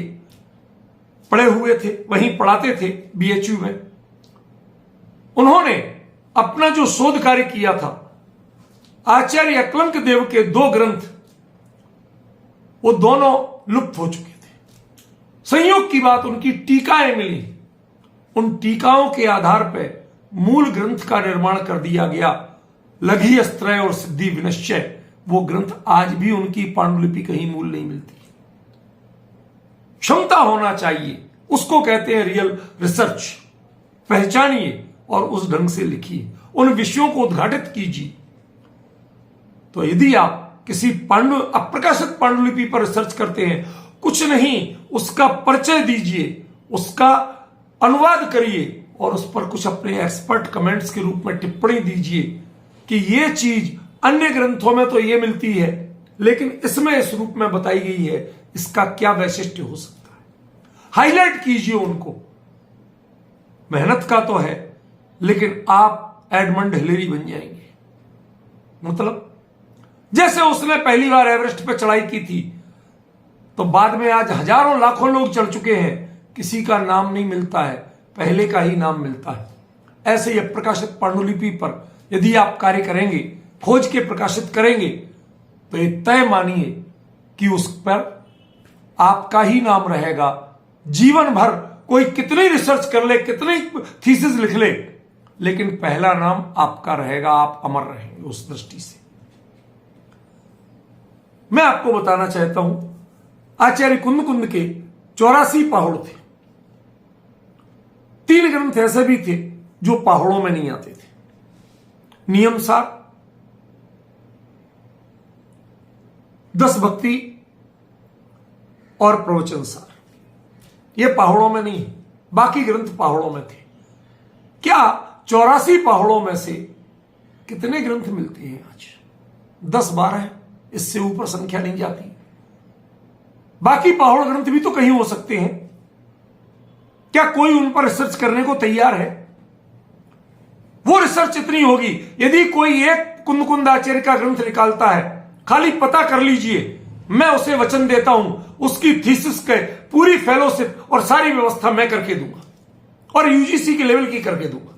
पढ़े हुए थे, वहीं पढ़ाते थे BHU में। उन्होंने अपना जो शोध कार्य किया था, आचार्य अक्लंक देव के 2 ग्रंथ, वो दोनों लुप्त हो चुके थे। संयोग की बात, उनकी टीकाएं मिली। उन टीकाओं के आधार पर मूल ग्रंथ का निर्माण कर दिया गया। लघी अस्त्रय और सिद्धि विनश्चय, वो ग्रंथ आज भी उनकी पांडुलिपि कहीं मूल नहीं मिलती। क्षमता होना चाहिए, उसको कहते हैं रियल रिसर्च। पहचानिए और उस ढंग से लिखिए, उन विषयों को उद्घाटित कीजिए। तो यदि आप किसी अप्रकाशित पांडुलिपि पर रिसर्च करते हैं, कुछ नहीं, उसका परिचय दीजिए, उसका अनुवाद करिए और उस पर कुछ अपने एक्सपर्ट कमेंट्स के रूप में टिप्पणी दीजिए कि यह चीज अन्य ग्रंथों में तो यह मिलती है, लेकिन इसमें इस रूप में बताई गई है, इसका क्या वैशिष्ट्य हो सकता है। हाईलाइट कीजिए उनको। मेहनत का तो है, लेकिन आप एडमंड हिलेरी बन जाएंगे। मतलब जैसे उसने पहली बार एवरेस्ट पर चढ़ाई की थी, तो बाद में आज हजारों लाखों लोग चढ़ चुके हैं, किसी का नाम नहीं मिलता है, पहले का ही नाम मिलता है। ऐसे ही प्रकाशित पांडुलिपि पर यदि आप कार्य करेंगे, खोज के प्रकाशित करेंगे, तो ये तय मानिए कि उस पर आपका ही नाम रहेगा। जीवन भर कोई कितनी रिसर्च कर ले, कितनी थीसिस लिख ले, लेकिन पहला नाम आपका रहेगा, आप अमर रहेंगे उस दृष्टि से। मैं आपको बताना चाहता हूं, आचार्य कुंद के 84 पहाड़ थे। 3 ग्रंथ ऐसे भी थे जो पहाड़ों में नहीं आते थे। नियम सार, 10 भक्ति और प्रवचन सार, ये पहाड़ों में नहीं, बाकी ग्रंथ पहाड़ों में थे। क्या 84 पहाड़ों में से कितने ग्रंथ मिलते हैं आज? 10-12, इससे ऊपर संख्या नहीं जाती। बाकी पहाड़ ग्रंथ भी तो कहीं हो सकते हैं। क्या कोई उन पर रिसर्च करने को तैयार है? वो रिसर्च इतनी होगी। यदि कोई एक कुंद आचार्य का ग्रंथ निकालता है, खाली पता कर लीजिए, मैं उसे वचन देता हूं उसकी थीसिस के पूरी फेलोशिप और सारी व्यवस्था मैं करके दूंगा और यूजीसी के लेवल की करके दूंगा।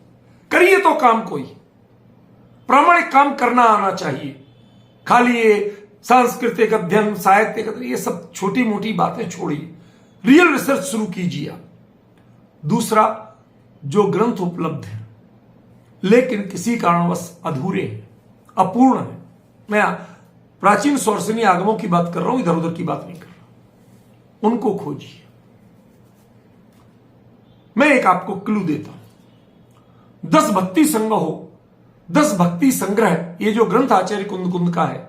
करिए तो काम, कोई प्रामाणिक काम करना आना चाहिए। खाली ये सांस्कृतिक अध्ययन, साहित्य अध्ययन, ये सब छोटी मोटी बातें छोड़िए, रियल रिसर्च शुरू कीजिए आप। दूसरा, जो ग्रंथ उपलब्ध है लेकिन किसी कारणवश अधूरे हैं, अपूर्ण है, मैं प्राचीन सौरसेनी आगमों की बात कर रहा हूं, इधर उधर की बात नहीं कर रहा, उनको खोजिए। मैं एक आपको क्लू देता हूं, 10 भक्ति संग्रह 10 भक्ति संग्रह, ये जो ग्रंथ आचार्य कुंद का है,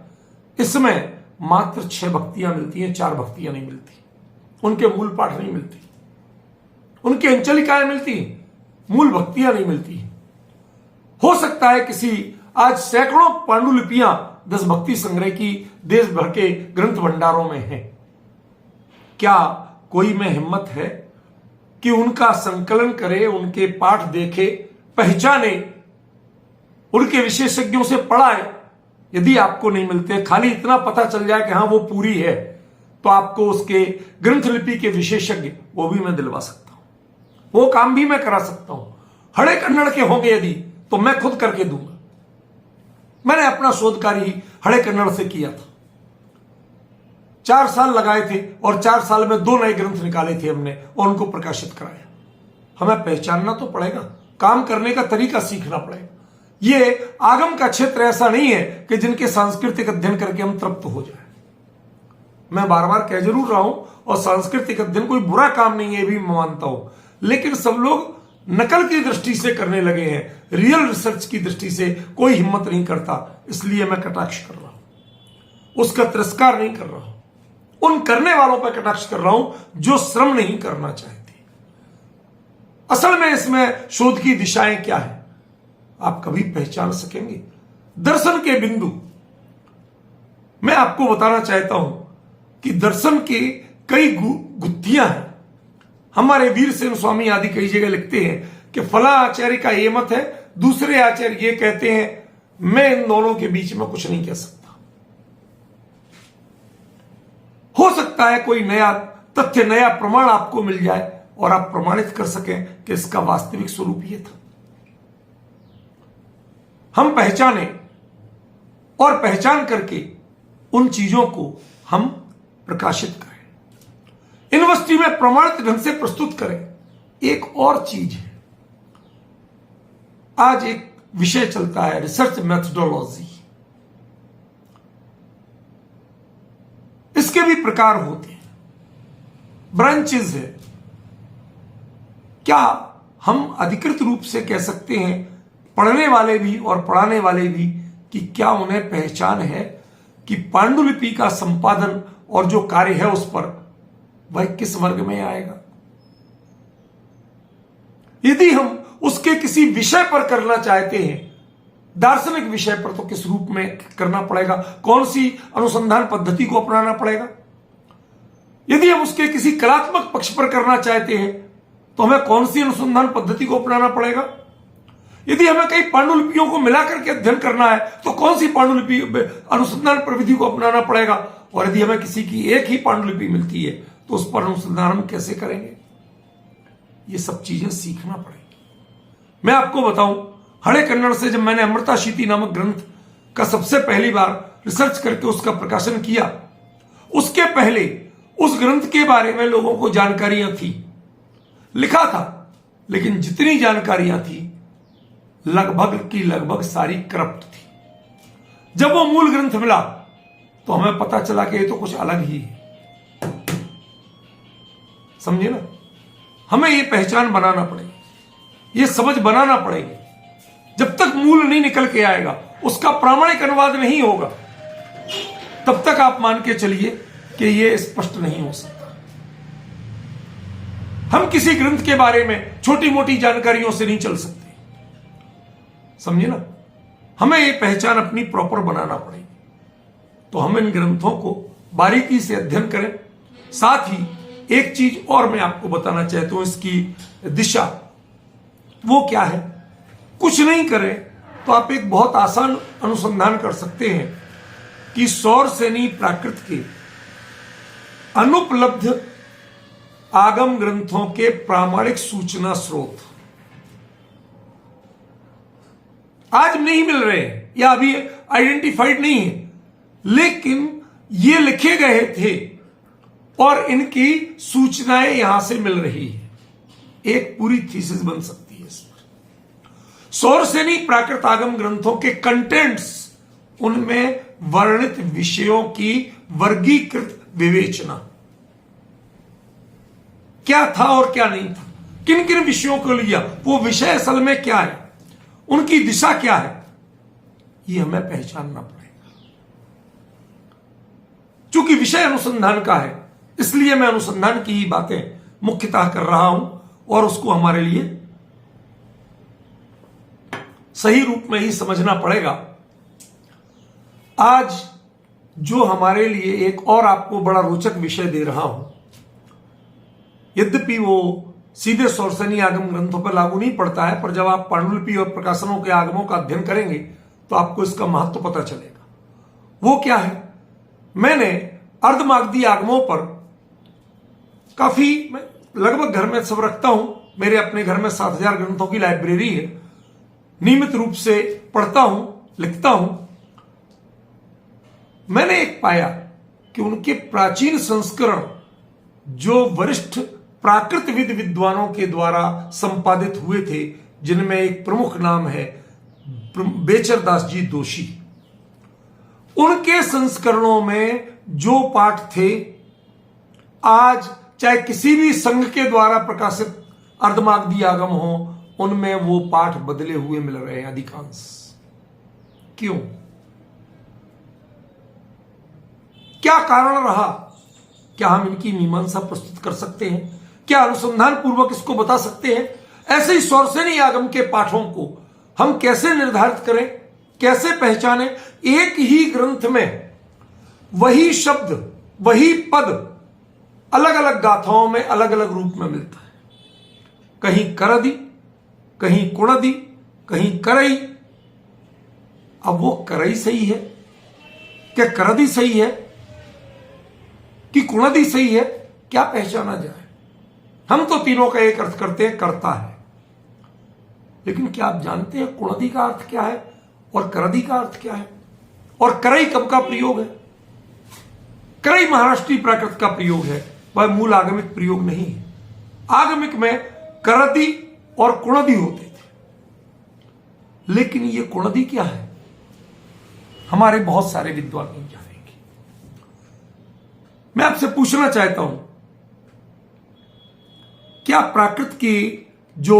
इसमें मात्र 6 भक्तियां मिलती हैं, 4 भक्तियां नहीं मिलती, उनके मूल पाठ नहीं मिलती, उनकी अंचलिकाएं मिलती, मूल भक्तियां नहीं मिलती। हो सकता है किसी, आज सैकड़ों पांडुलिपियां 10 भक्ति संग्रह की देश भर के ग्रंथ भंडारों में है। क्या कोई में हिम्मत है कि उनका संकलन करे, उनके पाठ देखे, पहचाने, उनके विशेषज्ञों से पढ़ाए? यदि आपको नहीं मिलते, खाली इतना पता चल जाए कि हां वो पूरी है, तो आपको उसके ग्रंथ लिपि के विशेषज्ञ वो भी मैं दिलवा सकता हूं, वो काम भी मैं करा सकता हूं। हड़े कन्नड़ के होंगे यदि, तो मैं खुद करके दूंगा। मैंने अपना शोध कार्य हड़े कन्नड़ से किया था, 4 साल लगाए थे और 4 साल में 2 नए ग्रंथ निकाले थे हमने और उनको प्रकाशित कराया। हमें पहचानना तो पड़ेगा, काम करने का तरीका सीखना पड़ेगा। ये आगम का क्षेत्र ऐसा नहीं है कि जिनके सांस्कृतिक अध्ययन करके हम तृप्त हो जाए। मैं बार बार कह जरूर रहा हूं, और सांस्कृतिक अध्ययन कोई बुरा काम नहीं है, ये भी मैं मानता हूं, लेकिन सब लोग नकल की दृष्टि से करने लगे हैं, रियल रिसर्च की दृष्टि से कोई हिम्मत नहीं करता। इसलिए मैं कटाक्ष कर रहा हूं, उसका तिरस्कार नहीं कर रहा हूं, उन करने वालों पर कटाक्ष कर रहा हूं जो श्रम नहीं करना चाहते। असल में इसमें शोध की दिशाएं क्या है, आप कभी पहचान सकेंगे? दर्शन के बिंदु मैं आपको बताना चाहता हूं कि दर्शन के कई गुत्थियां हैं। हमारे वीर सेन स्वामी आदि कई जगह लिखते हैं कि फला आचार्य का ये मत है, दूसरे आचार्य ये कहते हैं, मैं इन दोनों के बीच में कुछ नहीं कह सकता। हो सकता है कोई नया तथ्य, नया प्रमाण आपको मिल जाए और आप प्रमाणित कर सकें कि इसका वास्तविक स्वरूप ये था। हम पहचाने और पहचान करके उन चीजों को हम प्रकाशित करें, यूनिवर्सिटी में प्रमाणित ढंग से प्रस्तुत करें। एक और चीज है, आज एक विषय चलता है रिसर्च मेथोडोलॉजी। इसके भी प्रकार होते हैं, ब्रांचेस है। क्या हम अधिकृत रूप से कह सकते हैं, पढ़ने वाले भी और पढ़ाने वाले भी, कि क्या उन्हें पहचान है कि पांडुलिपि का संपादन और जो कार्य है उस पर वह किस वर्ग में आएगा? यदि हम उसके किसी विषय पर करना चाहते हैं, दार्शनिक विषय पर, तो किस रूप में करना पड़ेगा, कौन सी अनुसंधान पद्धति को अपनाना पड़ेगा? यदि हम उसके किसी कलात्मक पक्ष पर करना चाहते हैं, तो हमें कौन सी अनुसंधान पद्धति को अपनाना पड़ेगा? यदि हमें कई पांडुलिपियों को मिलाकर के अध्ययन करना है, तो कौन सी पांडुलिपि अनुसंधान प्रविधि को अपनाना पड़ेगा? और यदि हमें किसी की एक ही पांडुलिपि मिलती है, तो उस पर अनुसंधान हम कैसे करेंगे? ये सब चीजें सीखना पड़ेगी। मैं आपको बताऊं, हड़े कन्नड़ से जब मैंने अमृताशीति नामक ग्रंथ का सबसे पहली बार रिसर्च करके उसका प्रकाशन किया, उसके पहले उस ग्रंथ के बारे में लोगों को जानकारियां थी, लिखा था, लेकिन जितनी जानकारियां थी लगभग की लगभग सारी करप्ट थी। जब वो मूल ग्रंथ मिला तो हमें पता चला कि ये तो कुछ अलग ही है। समझे ना? हमें ये पहचान बनाना पड़ेगी, ये समझ बनाना पड़ेगी। जब तक मूल नहीं निकल के आएगा, उसका प्रामाणिक अनुवाद नहीं होगा, तब तक आप मान के चलिए कि ये स्पष्ट नहीं हो सकता। हम किसी ग्रंथ के बारे में छोटी मोटी जानकारियों से नहीं चल सकते, समझे ना? हमें ये पहचान अपनी प्रॉपर बनाना पड़ेगी। तो हम इन ग्रंथों को बारीकी से अध्ययन करें। साथ ही एक चीज और मैं आपको बताना चाहता हूं, इसकी दिशा वो क्या है कुछ नहीं करें तो आप एक बहुत आसान अनुसंधान कर सकते हैं कि सौर सेनी प्राकृत के अनुपलब्ध आगम ग्रंथों के प्रामाणिक सूचना स्रोत आज नहीं मिल रहे हैं या अभी आइडेंटिफाइड नहीं है, लेकिन ये लिखे गए थे और इनकी सूचनाएं यहां से मिल रही है। एक पूरी थीसिस बन सकती है इस पर। सौर सेनी प्राकृत आगम ग्रंथों के कंटेंट्स, उनमें वर्णित विषयों की वर्गीकृत विवेचना, क्या था और क्या नहीं था, किन किन विषयों को लिया, वो विषय असल में क्या है, उनकी दिशा क्या है, ये हमें पहचानना पड़ेगा। चूंकि विषय अनुसंधान का है, इसलिए मैं अनुसंधान की ही बातें मुख्यतः कर रहा हूं और उसको हमारे लिए सही रूप में ही समझना पड़ेगा। आज जो हमारे लिए एक और आपको बड़ा रोचक विषय दे रहा हूं, यद्यपि वो सीधे सौर सेनी आगम ग्रंथों पर लागू नहीं पड़ता है, पर जब आप पांडुलिपि और प्रकाशनों के आगमों का अध्ययन करेंगे तो आपको इसका महत्व पता चलेगा। वो क्या है? मैंने अर्धमागधी आगमों पर काफी, लगभग घर में सब रखता हूं, मेरे अपने घर में 7000 ग्रंथों की लाइब्रेरी है, नियमित रूप से पढ़ता हूं, लिखता हूं। मैंने एक पाया कि उनके प्राचीन संस्करण जो वरिष्ठ प्राकृतविद विद्वानों के द्वारा संपादित हुए थे, जिनमें एक प्रमुख नाम है बेचरदास जी दोषी, उनके संस्करणों में जो पाठ थे, आज चाहे किसी भी संघ के द्वारा प्रकाशित अर्धमागधी आगम हो, उनमें वो पाठ बदले हुए मिल रहे हैं अधिकांश। क्यों? क्या कारण रहा? क्या हम इनकी मीमांसा प्रस्तुत कर सकते हैं? क्या अनुसंधान पूर्वक इसको बता सकते हैं? ऐसे ही सौर सेनी आगम के पाठों को हम कैसे निर्धारित करें, कैसे पहचानें? एक ही ग्रंथ में वही शब्द, वही पद अलग अलग गाथाओं में अलग अलग रूप में मिलता है। कहीं करदी, कहीं कुणदी, कहीं करई। अब वो करई सही है, क्या करदी सही है, कि कुणदी सही है? क्या पहचाना जाए? हम तो तीनों का एक अर्थ करते हैं, करता है। लेकिन क्या आप जानते हैं कुणदी का अर्थ क्या है और करदी का अर्थ क्या है? और करई कब का प्रयोग है? करई महाराष्ट्रीय प्राकृत का प्रयोग है, वह मूल आगमिक प्रयोग नहीं है। आगमिक में करदी और कुणदी होते थे, लेकिन ये कुणदी क्या है, हमारे बहुत सारे विद्वान नहीं जानेंगे। मैं आपसे पूछना चाहता हूं, क्या प्राकृत की जो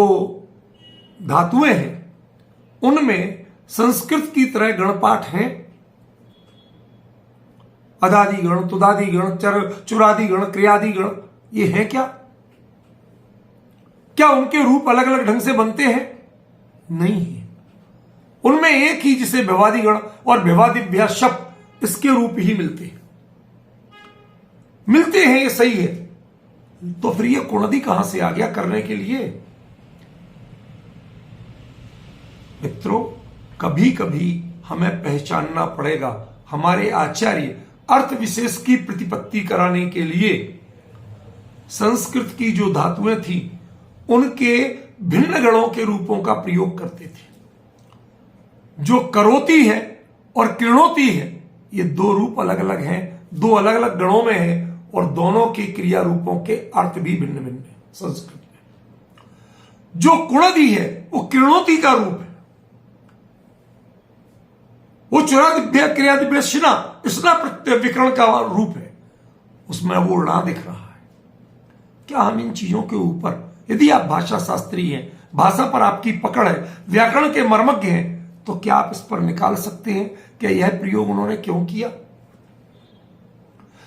धातुएं हैं उनमें संस्कृत की तरह गणपाठ हैं? अदादि गण, तुदादि गण, चुरादि गण, क्रियादि गण, ये है क्या? क्या उनके रूप अलग अलग ढंग से बनते हैं? नहीं है। उनमें एक ही, जिसे भिवादि गण और भिवादिभ्या शब्द, इसके रूप ही मिलते हैं। ये सही है, तो फिर ये कुणदी कहां से आ गया करने के लिए? मित्रों, कभी कभी हमें पहचानना पड़ेगा। हमारे आचार्य अर्थ विशेष की प्रतिपत्ति कराने के लिए संस्कृत की जो धातुएं थी उनके भिन्न गणों के रूपों का प्रयोग करते थे। जो करोती है और किरणोती है, ये दो रूप अलग अलग हैं, दो अलग अलग गणों में है, और दोनों के क्रिया रूपों के अर्थ भी भिन्न भिन्न है संस्कृत में। जो कुणदी है वो किरणोती का रूप है, वो चुरादिभ्य क्रियादिभ्य स्ना प्रत्यय विकरण का रूप है, उसमें वो णा दिख रहा है। क्या हम इन चीजों के ऊपर, यदि आप भाषा शास्त्री हैं, भाषा पर आपकी पकड़ है, व्याकरण के मर्मज्ञ हैं, तो क्या आप इस पर निकाल सकते हैं कि यह प्रयोग उन्होंने क्यों किया?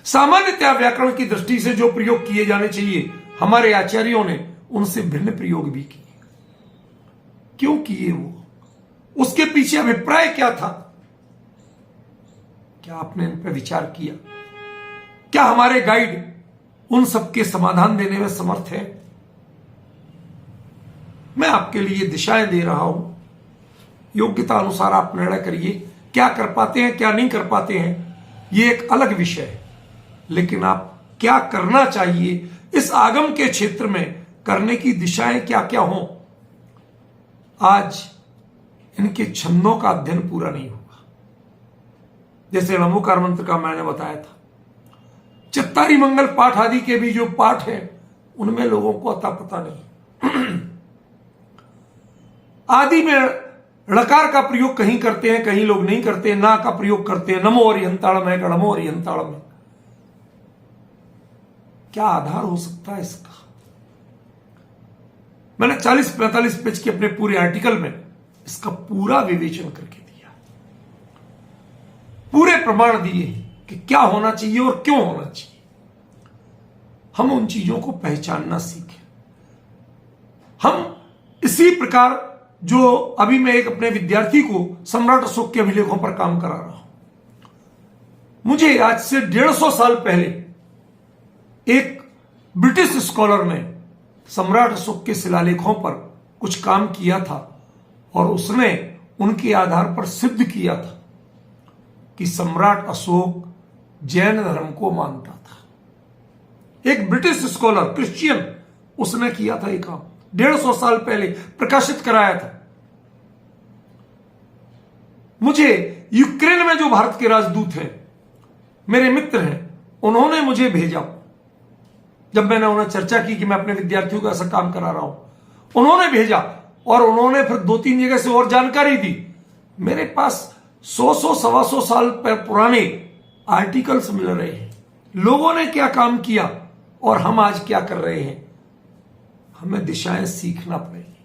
सामान्यतः व्याकरण की दृष्टि से जो प्रयोग किए जाने चाहिए, हमारे आचार्यों ने उनसे भिन्न प्रयोग भी किए। क्यों किए वो? उसके पीछे अभिप्राय क्या था? क्या आपने इन पर विचार किया? क्या हमारे गाइड उन सबके समाधान देने में समर्थ है? मैं आपके लिए दिशाएं दे रहा हूं, योग्यता अनुसार आप निर्णय करिए, क्या कर पाते हैं क्या नहीं कर पाते हैं ये एक अलग विषय है, लेकिन आप क्या करना चाहिए इस आगम के क्षेत्र में करने की दिशाएं क्या क्या हों, आज इनके छंदों का अध्ययन पूरा नहीं होगा। जैसे णमोकार मंत्र का मैंने बताया था, चित्तारी मंगल पाठ आदि के भी जो पाठ हैं उनमें लोगों को अता पता नहीं। आदि में णकार का प्रयोग कहीं करते हैं, कहीं लोग नहीं करते, ना का प्रयोग करते हैं, नमो अरिहंताड़म है, नमो अरिहंताड़म है। क्या आधार हो सकता है इसका? मैंने 40-45 पेज के अपने पूरे आर्टिकल में इसका पूरा विवेचन करके दिया, पूरे प्रमाण दिए कि क्या होना चाहिए और क्यों होना चाहिए। हम उन चीजों को पहचानना सीखें। हम इसी प्रकार जो अभी मैं एक अपने विद्यार्थी को सम्राट अशोक के अभिलेखों पर काम करा रहा हूं, मुझे आज से 150 साल पहले एक ब्रिटिश स्कॉलर ने सम्राट अशोक के शिलालेखों पर कुछ काम किया था और उसने उनके आधार पर सिद्ध किया था कि सम्राट अशोक जैन धर्म को मानता था। एक ब्रिटिश स्कॉलर क्रिश्चियन, उसने किया था ये काम, 150 साल पहले प्रकाशित कराया था। मुझे यूक्रेन में जो भारत के राजदूत हैं, मेरे मित्र हैं, उन्होंने मुझे भेजा। जब मैंने उन्हें चर्चा की कि मैं अपने विद्यार्थियों का ऐसा काम करा रहा हूं, उन्होंने भेजा और उन्होंने फिर 2-3 जगह से और जानकारी दी। मेरे पास 100-125 साल पुराने आर्टिकल्स मिल रहे हैं, लोगों ने क्या काम किया और हम आज क्या कर रहे हैं। हमें दिशाएं सीखना पड़ेगी,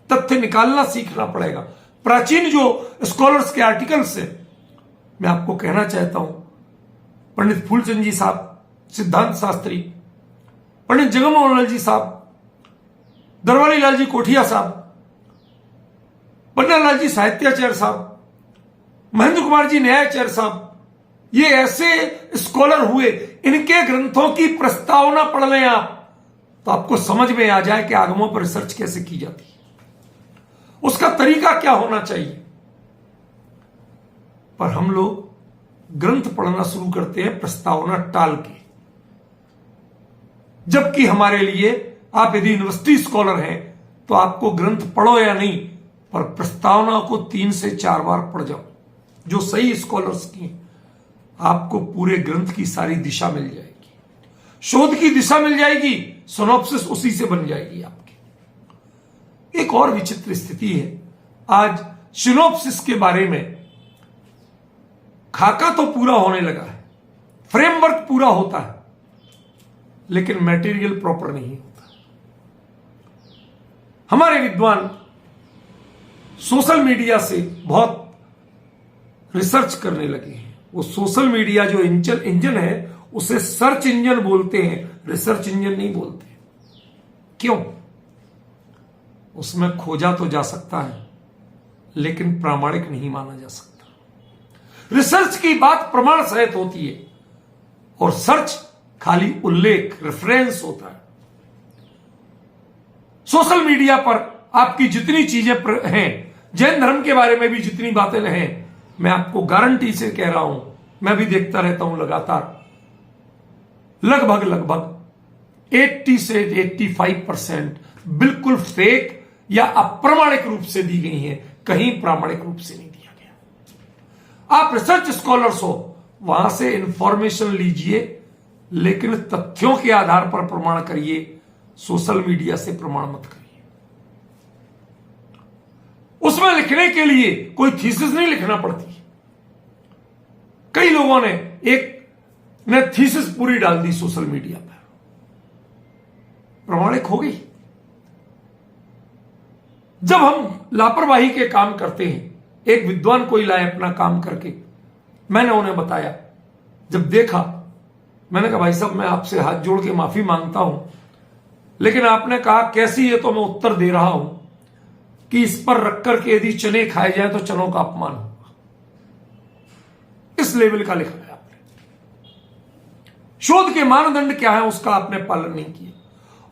तथ्य निकालना सीखना पड़ेगा। प्राचीन जो स्कॉलर्स के आर्टिकल्स हैं, मैं आपको कहना चाहता हूं, पंडित फूलचंद जी साहब सिद्धांत शास्त्री, पंडित जगमोहन लाल जी साहब, दरबारी लाल जी कोठिया साहब, पन्ना लाल जी साहित्याचार्य साहब, महेंद्र कुमार जी न्यायाचार्य साहब, ये ऐसे स्कॉलर हुए, इनके ग्रंथों की प्रस्तावना पढ़ लें आप तो आपको समझ में आ जाए कि आगमों पर रिसर्च कैसे की जाती है, उसका तरीका क्या होना चाहिए। पर हम लोग ग्रंथ पढ़ना शुरू करते हैं प्रस्तावना टाल के, जबकि हमारे लिए, आप यदि यूनिवर्सिटी स्कॉलर हैं तो आपको ग्रंथ पढ़ो या नहीं, पर प्रस्तावना को 3 से 4 बार पढ़ जाओ, जो सही स्कॉलर्स की, आपको पूरे ग्रंथ की सारी दिशा मिल जाएगी, शोध की दिशा मिल जाएगी, सिनॉप्सिस उसी से बन जाएगी आपकी। एक और विचित्र स्थिति है, आज सिनॉप्सिस के बारे में खाका तो पूरा होने लगा है, फ्रेमवर्क पूरा होता है, लेकिन मटेरियल प्रॉपर नहीं होता। हमारे विद्वान सोशल मीडिया से बहुत रिसर्च करने लगे हैं। वो सोशल मीडिया जो इंजन है उसे सर्च इंजन बोलते हैं, रिसर्च इंजन नहीं बोलते। क्यों? उसमें खोजा तो जा सकता है, लेकिन प्रामाणिक नहीं माना जा सकता। रिसर्च की बात प्रमाण सहित होती है और सर्च खाली उल्लेख, रेफरेंस होता है। सोशल मीडिया पर आपकी जितनी चीजें हैं, जैन धर्म के बारे में भी जितनी बातें हैं, मैं आपको गारंटी से कह रहा हूं, मैं भी देखता रहता हूं लगातार, लगभग 80 से 85% बिल्कुल फेक या अप्रामाणिक रूप से दी गई हैं, कहीं प्रामाणिक रूप से नहीं दिया गया। आप रिसर्च स्कॉलर्स हो, वहां से इंफॉर्मेशन लीजिए, लेकिन तथ्यों के आधार पर प्रमाण करिए, सोशल मीडिया से प्रमाण मत करिए। उसमें लिखने के लिए कोई थीसिस नहीं लिखना पड़ती। कई लोगों ने थीसिस पूरी डाल दी सोशल मीडिया पर, प्रमाणिक हो गई। जब हम लापरवाही के काम करते हैं, एक विद्वान कोई लाए अपना काम करके, मैंने उन्हें बताया, जब देखा, मैंने कहा भाई साहब मैं आपसे हाथ जोड़ के माफी मांगता हूं, लेकिन आपने कहा कैसी है, तो मैं उत्तर दे रहा हूं कि इस पर रख करके यदि चने खाए जाए तो चनों का अपमान होगा। इस लेवल का लिखा है आपने। शोध के मानदंड क्या है उसका आपने पालन नहीं किया।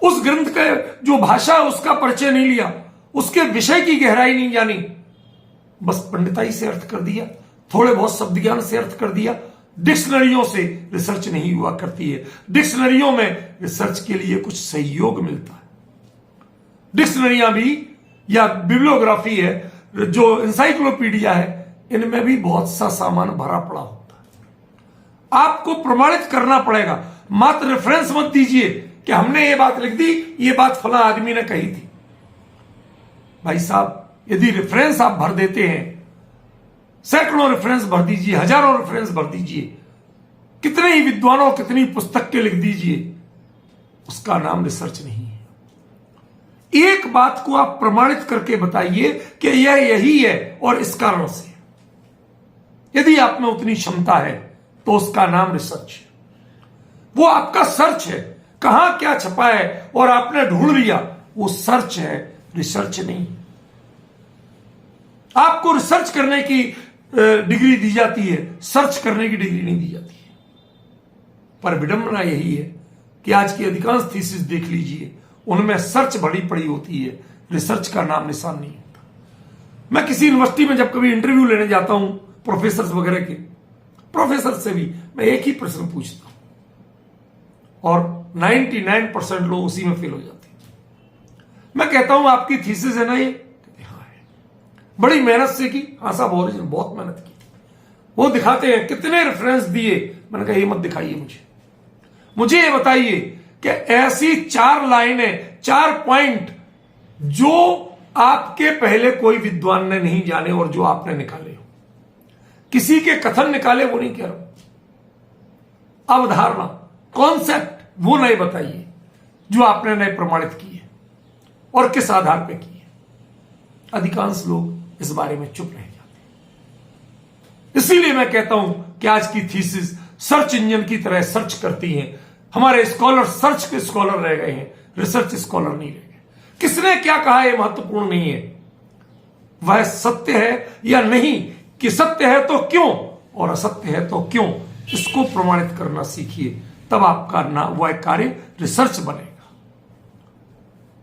उस ग्रंथ का जो भाषा है उसका परिचय नहीं लिया, उसके विषय की गहराई नहीं जानी, बस पंडिताई से अर्थ कर दिया, थोड़े बहुत शब्द ज्ञान से अर्थ कर दिया। डिक्शनरियों से रिसर्च नहीं हुआ करती है। डिक्शनरियों में रिसर्च के लिए कुछ सहयोग मिलता है। डिक्शनरियां भी या बिब्लियोग्राफी है, जो इंसाइक्लोपीडिया है, इनमें भी बहुत सा सामान भरा पड़ा होता है। आपको प्रमाणित करना पड़ेगा। मात्र रेफरेंस मत दीजिए कि हमने ये बात लिख दी, ये बात फला आदमी ने कही थी। भाई साहब, यदि रेफरेंस आप भर देते हैं, सैकड़ों रेफरेंस भर दीजिए, हजारों रेफरेंस भर दीजिए, कितने ही विद्वानों, कितनी पुस्तक के लिख दीजिए, उसका नाम रिसर्च नहीं है। एक बात को आप प्रमाणित करके बताइए कि यह यही है और इस कारण से। यदि आप में उतनी क्षमता है तो उसका नाम रिसर्च है। वो आपका सर्च है, कहां क्या छपा है और आपने ढूंढ लिया, वो सर्च है, रिसर्च नहीं। आपको रिसर्च करने की डिग्री दी जाती है, सर्च करने की डिग्री नहीं दी जाती है। पर विडंबना यही है कि आज की अधिकांश थीसिस देख लीजिए, उनमें सर्च बड़ी पड़ी होती है, रिसर्च का नाम निशान नहीं होता। मैं किसी यूनिवर्सिटी में जब कभी इंटरव्यू लेने जाता हूं, प्रोफेसर वगैरह के, प्रोफेसर से भी मैं एक ही प्रश्न पूछता हूं और 99% लोग उसी में फेल हो जाते हैं। मैं कहता हूं आपकी थीसिस है ना ये? हाँ है। बड़ी मेहनत से की? हाँ साहब, ओरिजिनल बहुत मेहनत की। वो दिखाते हैं कितने रेफरेंस दिए। मैंने कहा ये मत दिखाइए, मुझे ये बताइए कि ऐसी 4 लाइनें, 4 पॉइंट जो आपके पहले कोई विद्वान ने नहीं जाने और जो आपने निकाले हो, किसी के कथन निकाले, वो नहीं कह रहा, अवधारणा, कॉन्सेप्ट, वो नए बताइए जो आपने नए प्रमाणित किए और किस आधार पे किए। अधिकांश लोग इस बारे में चुप रह जाते हैं। इसीलिए मैं कहता हूं कि आज की थीसिस सर्च इंजन की तरह सर्च करती हैं। हमारे स्कॉलर सर्च के स्कॉलर रह गए हैं, रिसर्च स्कॉलर नहीं रह गए। किसने क्या कहा यह महत्वपूर्ण नहीं है, वह सत्य है या नहीं, कि सत्य है तो क्यों और असत्य है तो क्यों, इसको प्रमाणित करना सीखिए। तब आपका वह कार्य रिसर्च बनेगा।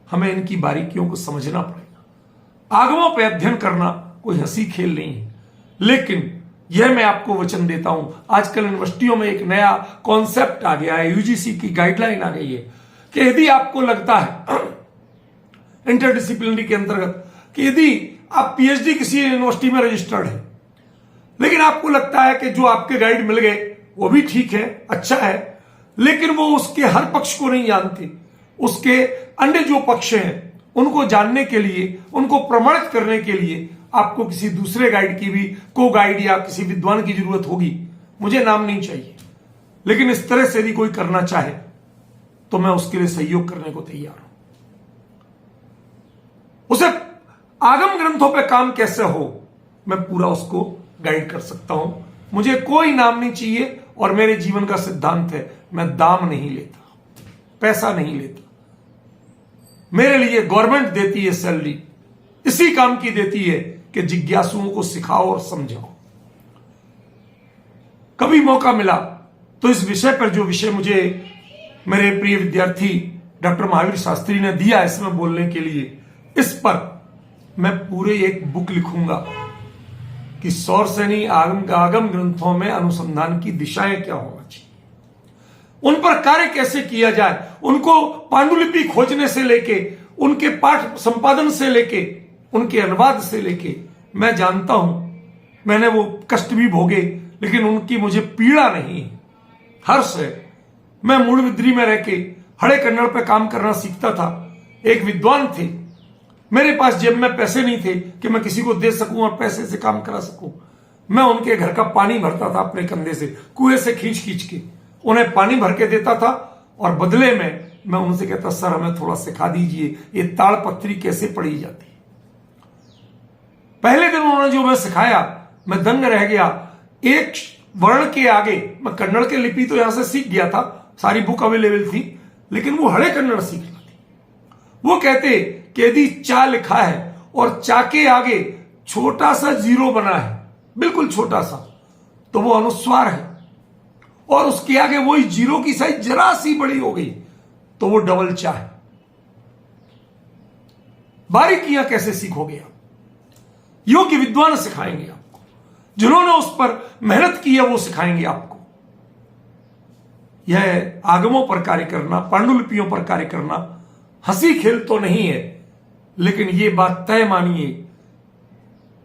हमें इनकी बारीकियों को समझना पड़ेगा। आगमों पर अध्ययन करना कोई हंसी खेल नहीं है, लेकिन यह मैं आपको वचन देता हूं, आजकल यूनिवर्सिटियों में एक नया कॉन्सेप्ट आ गया है, यूजीसी की गाइडलाइन आ गई है कि यदि आपको लगता है इंटरडिसिप्लिनरी के अंतर्गत कि यदि आप पीएचडी किसी यूनिवर्सिटी में रजिस्टर्ड है, लेकिन आपको लगता है कि जो आपके गाइड मिल गए वो भी ठीक है, अच्छा है, लेकिन वो उसके हर पक्ष को नहीं जानते, उसके अन्य जो पक्ष हैं उनको जानने के लिए, उनको प्रमाणित करने के लिए आपको किसी दूसरे गाइड की भी, को गाइड या किसी विद्वान की जरूरत होगी। मुझे नाम नहीं चाहिए, लेकिन इस तरह से यदि कोई करना चाहे तो मैं उसके लिए सहयोग करने को तैयार हूं। उसे आगम ग्रंथों पे काम कैसे हो, मैं पूरा उसको गाइड कर सकता हूं। मुझे कोई नाम नहीं चाहिए और मेरे जीवन का सिद्धांत है, मैं दाम नहीं लेता, पैसा नहीं लेता। मेरे लिए गवर्नमेंट देती है सैलरी, इसी काम की देती है कि जिज्ञासुओं को सिखाओ और समझाओ। कभी मौका मिला तो इस विषय पर, जो विषय मुझे मेरे प्रिय विद्यार्थी डॉक्टर महावीर शास्त्री ने दिया इसमें बोलने के लिए, इस पर मैं पूरे एक बुक लिखूंगा कि सौरसेनी आगम ग्रंथों में अनुसंधान की दिशाएं क्या होना चाहिए, उन पर कार्य कैसे किया जाए, उनको पांडुलिपि खोजने से लेके, उनके पाठ संपादन से लेके, उनके अनुवाद से लेके। मैं जानता हूं, मैंने वो कष्ट भी भोगे, लेकिन उनकी मुझे पीड़ा नहीं है, हर्ष है। मैं मूड़बिद्री में रह के हड़े कन्नड़ पे काम करना सीखता था। एक विद्वान थे, मेरे पास जेब में पैसे नहीं थे कि मैं किसी को दे सकूं और पैसे से काम करा सकूं। मैं उनके घर का पानी भरता था अपने कंधे से, कुएं से खींच खींच के उन्हें पानी भर के देता था, और बदले में मैं उनसे कहता, सर हमें थोड़ा सिखा दीजिए ये ताड़पत्री कैसे पढ़ी जाती है। पहले दिन उन्होंने जो मैं सिखाया, मैं दंग रह गया। एक वर्ण के आगे, मैं कन्नड़ के लिपि तो यहां से सीख गया था, सारी बुक अवेलेबल थी, लेकिन वो हड़े कन्नड़ सीखना थी। वो कहते कि यदि चा लिखा है और चा के आगे छोटा सा जीरो बना है, बिल्कुल छोटा सा, तो वो अनुस्वार है, और उसके आगे वही जीरो की साइज जरा सी बड़ी हो गई तो वो डबल चा है। बारीकियां कैसे सीखोगे आप? योग्य विद्वान सिखाएंगे आपको, जिन्होंने उस पर मेहनत की है वो सिखाएंगे आपको। यह आगमों पर कार्य करना, पांडुलिपियों पर कार्य करना हंसी खेल तो नहीं है, लेकिन यह बात तय मानिए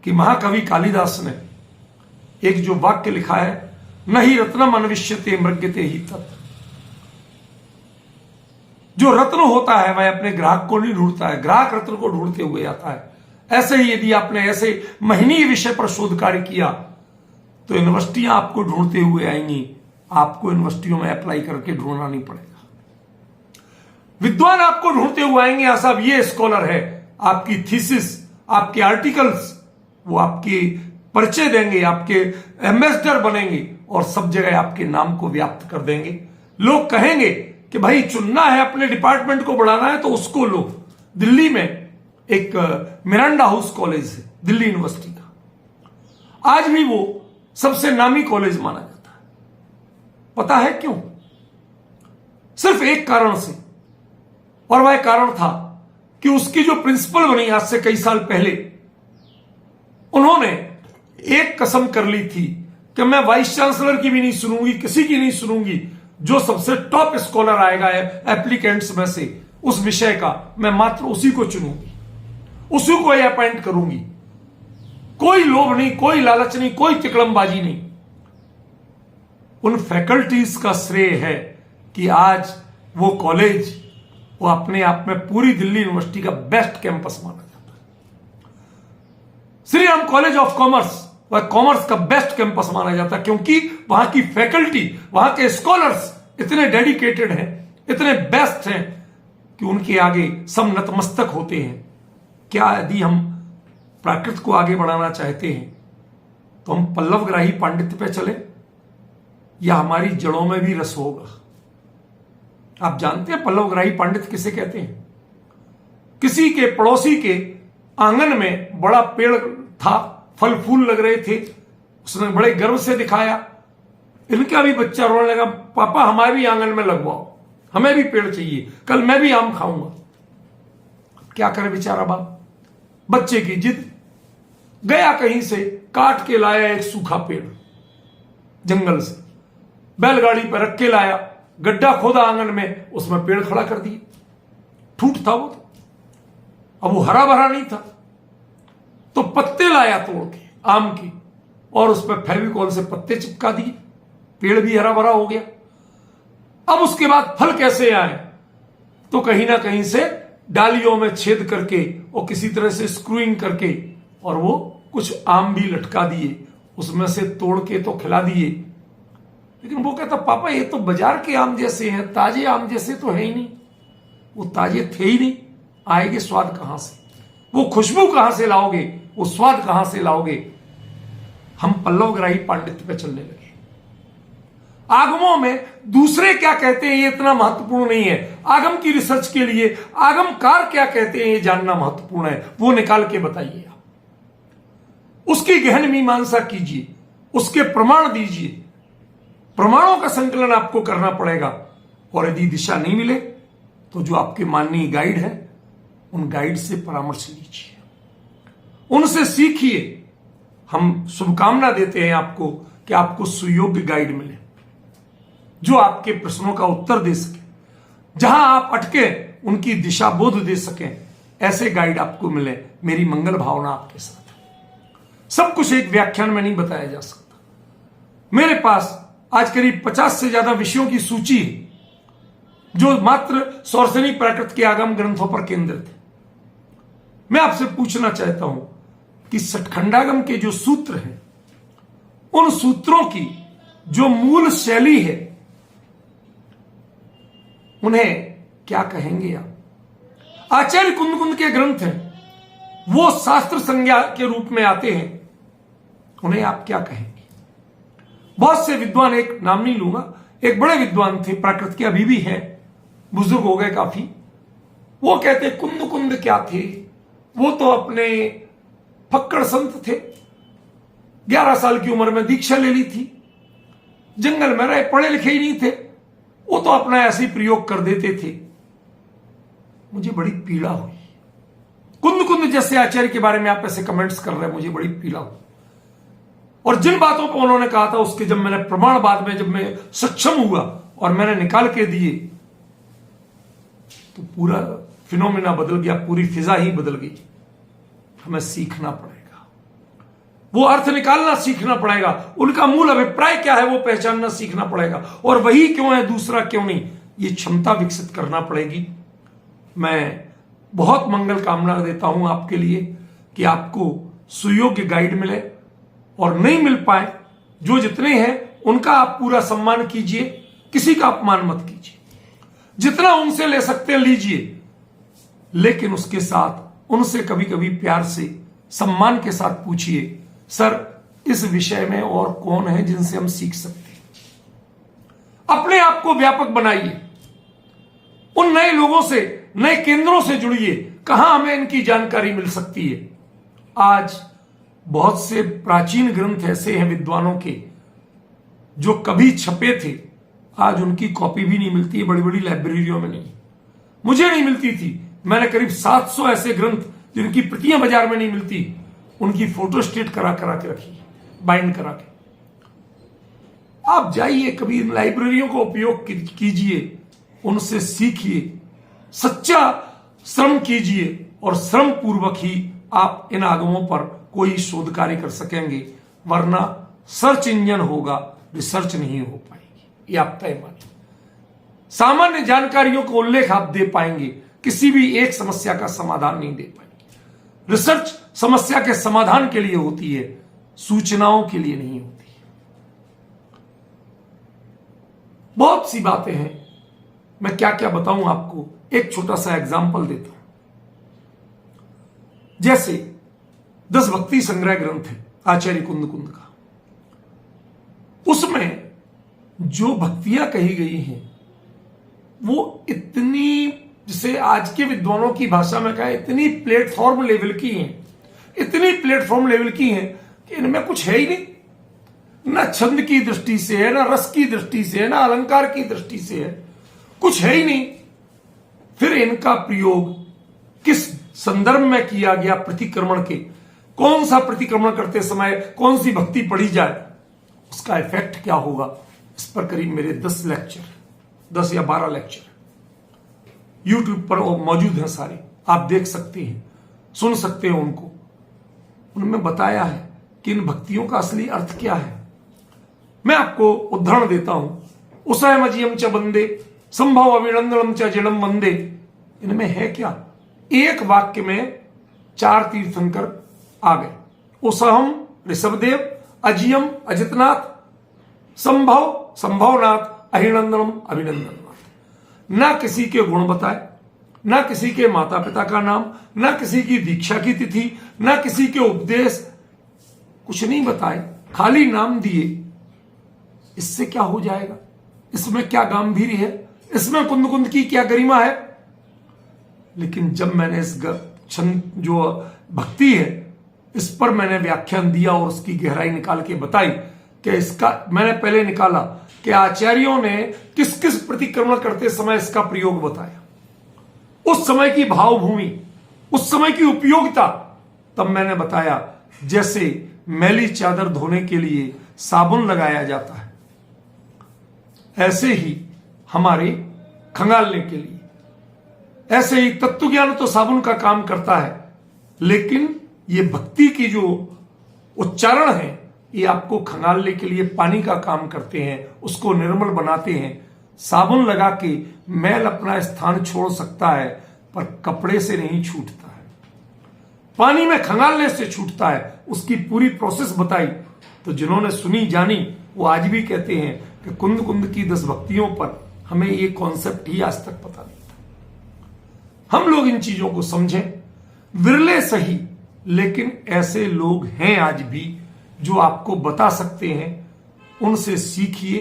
कि महाकवि कालिदास ने एक जो वाक्य लिखा है, न ही रत्नम अन्विष्यते मृग्यते ही तत्। जो रत्न होता है वह अपने ग्राहक को नहीं ढूंढता है, ग्राहक रत्न को ढूंढते हुए आता है। ऐसे ही यदि आपने ऐसे महनीय विषय पर शोध कार्य किया तो यूनिवर्सिटियां आपको ढूंढते हुए आएंगी, आपको यूनिवर्सिटियों में अप्लाई करके ढूंढना नहीं पड़ेगा। विद्वान आपको ढूंढते हुए आएंगे, हाँ साहब ये स्कॉलर है, आपकी थीसिस, आपके आर्टिकल्स वो आपके परिचय देंगे, आपके एम्बेसडर बनेंगे और सब जगह आपके नाम को व्याप्त कर देंगे। लोग कहेंगे कि भाई चुनना है, अपने डिपार्टमेंट को बढ़ाना है तो उसको लो। दिल्ली में एक मिरांडा हाउस कॉलेज है दिल्ली यूनिवर्सिटी का, आज भी वो सबसे नामी कॉलेज माना जाता है। पता है क्यों? सिर्फ एक कारण से, और वह कारण था कि उसकी जो प्रिंसिपल बनी आज से कई साल पहले, उन्होंने एक कसम कर ली थी कि मैं वाइस चांसलर की भी नहीं सुनूंगी, किसी की नहीं सुनूंगी, जो सबसे टॉप स्कॉलर आएगा एप्लीकेंट्स में से उस विषय का, मैं मात्र उसी को चुनूंगी, उसी को अपॉइंट करूंगी। कोई लोभ नहीं, कोई लालच नहीं, कोई तिकड़मबाजी नहीं। उन फैकल्टीज का श्रेय है कि आज वो कॉलेज वो अपने आप में पूरी दिल्ली यूनिवर्सिटी का बेस्ट कैंपस माना जाता है। Shri Ram college of commerce वह कॉमर्स का बेस्ट कैंपस माना जाता है, क्योंकि वहां की फैकल्टी, वहां के स्कॉलर्स इतने डेडिकेटेड हैं, इतने बेस्ट हैं कि उनके आगे सब नतमस्तक होते हैं। क्या यदि हम प्राकृत को आगे बढ़ाना चाहते हैं तो हम पल्लवग्राही पांडित्य पे चले, या हमारी जड़ों में भी रस होगा? आप जानते हैं पल्लवग्राही पांडित्य किसे कहते हैं? किसी के पड़ोसी के आंगन में बड़ा पेड़ था, फल फूल लग रहे थे, उसने बड़े गर्व से दिखाया, इनका भी बच्चा रोने लगा, पापा हमारे भी आंगन में लगवाओ, हमें भी पेड़ चाहिए, कल मैं भी आम खाऊंगा। क्या करे बेचारा बाप, बच्चे की जिद, गया कहीं से काट के लाया एक सूखा पेड़ जंगल से, बैलगाड़ी पर रख के लाया, गड्ढा खोदा आंगन में, उसमें पेड़ खड़ा कर दिया। ठूठ था वो तो, अब वो हरा भरा नहीं था, तो पत्ते लाया तोड़ के आम के और उस पर फेविकॉल से पत्ते चिपका दिए, पेड़ भी हरा भरा हो गया। अब उसके बाद फल कैसे आए? तो कहीं ना कहीं से डालियों में छेद करके और किसी तरह से स्क्रूइंग करके, और वो कुछ आम भी लटका दिए, उसमें से तोड़ के तो खिला दिए। लेकिन वो कहता पापा ये तो बाजार के आम जैसे हैं, ताजे आम जैसे तो है ही नहीं। वो ताजे थे ही नहीं, आएंगे स्वाद कहां से? वो खुशबू कहां से लाओगे? वो स्वाद कहां से लाओगे? हम पल्लवग्राही पांडित्य पे चलने लगे। आगमों में दूसरे क्या कहते हैं ये इतना महत्वपूर्ण नहीं है। आगम की रिसर्च के लिए आगमकार क्या कहते हैं ये जानना महत्वपूर्ण है। वो निकाल के बताइए आप, उसकी गहन मीमांसा कीजिए, उसके प्रमाण दीजिए। प्रमाणों का संकलन आपको करना पड़ेगा, और यदि दिशा नहीं मिले तो जो आपके माननीय गाइड है उन गाइड से परामर्श लीजिए, उनसे सीखिए। हम शुभकामना देते हैं आपको कि आपको सुयोग्य गाइड मिले, जो आपके प्रश्नों का उत्तर दे सके, जहां आप अटके उनकी दिशा बोध दे सकें। ऐसे गाइड आपको मिले, मेरी मंगल भावना आपके साथ है। सब कुछ एक व्याख्यान में नहीं बताया जा सकता। मेरे पास आज करीब 50 से ज्यादा विषयों की सूची है, जो मात्र सौरसेनी प्राकृत के आगम ग्रंथों पर केंद्रित है। मैं आपसे पूछना चाहता हूं कि सठखंडागम के जो सूत्र हैं, उन सूत्रों की जो मूल शैली है, उन्हें क्या कहेंगे आप? आचार्य कुंद के ग्रंथ हैं, वो शास्त्र संज्ञा के रूप में आते हैं, उन्हें आप क्या कहेंगे? बहुत से विद्वान, एक नाम नहीं लूंगा, एक बड़े विद्वान थे प्राकृत के, अभी भी हैं, बुजुर्ग हो गए काफी, वो कहते कुंद क्या थे, वो तो अपने फक्कड़ संत थे, 11 साल की उम्र में दीक्षा ले ली थी, जंगल में रहे, पढ़े लिखे ही नहीं थे, वो तो अपना ऐसे ही प्रयोग कर देते थे। मुझे बड़ी पीड़ा हुई, कुंद कुंद जैसे आचार्य के बारे में आप ऐसे कमेंट्स कर रहे हैं, मुझे बड़ी पीड़ा हो। और जिन बातों को उन्होंने कहा था उसके जब मैंने प्रमाण बाद में जब मैं सक्षम हुआ और मैंने निकाल के दिए तो पूरा फिनोमेना बदल गया, पूरी फिजा ही बदल गई। हमें सीखना पड़ेगा, वो अर्थ निकालना सीखना पड़ेगा, उनका मूल अभिप्राय क्या है वो पहचानना सीखना पड़ेगा, और वही क्यों है दूसरा क्यों नहीं, ये क्षमता विकसित करना पड़ेगी। मैं बहुत मंगल कामना देता हूं आपके लिए कि आपको सुयोग्य गाइड मिले, और नहीं मिल पाए जो जितने हैं उनका आप पूरा सम्मान कीजिए, किसी का अपमान मत कीजिए, जितना उनसे ले सकते हैं लीजिए, लेकिन उसके साथ उनसे कभी कभी प्यार से सम्मान के साथ पूछिए, सर इस विषय में और कौन है जिनसे हम सीख सकते हैं। अपने आप को व्यापक बनाइए, उन नए लोगों से, नए केंद्रों से जुड़िए, कहां हमें इनकी जानकारी मिल सकती है। आज बहुत से प्राचीन ग्रंथ ऐसे हैं विद्वानों के जो कभी छपे थे, आज उनकी कॉपी भी नहीं मिलती है, बड़ी बड़ी लाइब्रेरियों में नहीं, मुझे नहीं मिलती थी। मैंने करीब 700 ऐसे ग्रंथ जिनकी प्रतियां बाजार में नहीं मिलती, उनकी फोटो स्टेट करा के रखी, बाइंड करा के। आप जाइए कभी इन लाइब्रेरियों का उपयोग कीजिए, उनसे सीखिए, सच्चा श्रम कीजिए, और श्रम पूर्वक ही आप इन आगमों पर कोई शोध कार्य कर सकेंगे, वरना सर्च इंजन होगा, रिसर्च नहीं हो पाएगी, ये आप तय मानिए। सामान्य जानकारियों का उल्लेख आप दे पाएंगे, किसी भी एक समस्या का समाधान नहीं दे पाएंगे। रिसर्च समस्या के समाधान के लिए होती है, सूचनाओं के लिए नहीं होती है। बहुत सी बातें हैं, मैं क्या क्या बताऊं आपको, एक छोटा सा एग्जाम्पल देता हूं। जैसे 10 भक्ति संग्रह ग्रंथ है आचार्य कुंद कुंद का, उसमें जो भक्तियां कही गई हैं वो इतनी, जिसे आज के विद्वानों की भाषा में कहा, इतनी प्लेटफॉर्म लेवल की हैं, इतनी प्लेटफॉर्म लेवल की हैं कि इनमें कुछ है ही नहीं, ना छंद की दृष्टि से है, ना रस की दृष्टि से है, ना अलंकार की दृष्टि से है, कुछ है ही नहीं। फिर इनका प्रयोग किस संदर्भ में किया गया, प्रतिक्रमण के, कौन सा प्रतिक्रमण करते समय कौन सी भक्ति पढ़ी जाए, उसका इफेक्ट क्या होगा, इस पर करीब मेरे 10 लेक्चर, 10 या 12 लेक्चर यूट्यूब पर मौजूद हैं, सारे आप देख सकते हैं, सुन सकते हैं उनको। उनमें बताया है कि इन भक्तियों का असली अर्थ क्या है। मैं आपको उदाहरण देता हूं, उषायमजियम च वंदे संभव अभिनंदनम च जड़म वंदे, इनमें है क्या, एक वाक्य में 4 तीर्थंकर आ गए, उषहम ऋषभदेव, अजियम अजितनाथ, संभव संभवनाथ, अभिनंदनम अभिनंदननाथ। ना किसी के गुण बताए, ना किसी के माता पिता का नाम, ना किसी की दीक्षा की तिथि, ना किसी के उपदेश, कुछ नहीं बताए, खाली नाम दिए। इससे क्या हो जाएगा, इसमें क्या गांधीर्य है, इसमें कुंद कुंद की क्या गरिमा है। लेकिन जब मैंने इस जो भक्ति है इस पर मैंने व्याख्यान दिया और उसकी गहराई निकाल के बताई कि इसका मैंने पहले निकाला कि आचार्यों ने किस किस प्रतिक्रमण करते समय इसका प्रयोग बताया, उस समय की भावभूमि, उस समय की उपयोगिता, तब मैंने बताया जैसे मैली चादर धोने के लिए साबुन लगाया जाता है, ऐसे ही हमारे खंगालने के लिए, ऐसे ही तत्व ज्ञान तो साबुन का काम करता है, लेकिन ये भक्ति की जो उच्चारण है ये आपको खंगालने के लिए पानी का काम करते हैं, उसको निर्मल बनाते हैं। साबुन लगा के मैल अपना स्थान छोड़ सकता है पर कपड़े से नहीं छूटता है, पानी में खंगालने से छूटता है। उसकी पूरी प्रोसेस बताई तो जिन्होंने सुनी जानी वो आज भी कहते हैं कि कुंद कुंद की 10 भक्तियों पर हमें ये कॉन्सेप्ट ही आज तक पता नहीं था। हम लोग इन चीजों को समझें, विरले सही लेकिन ऐसे लोग हैं आज भी जो आपको बता सकते हैं, उनसे सीखिए,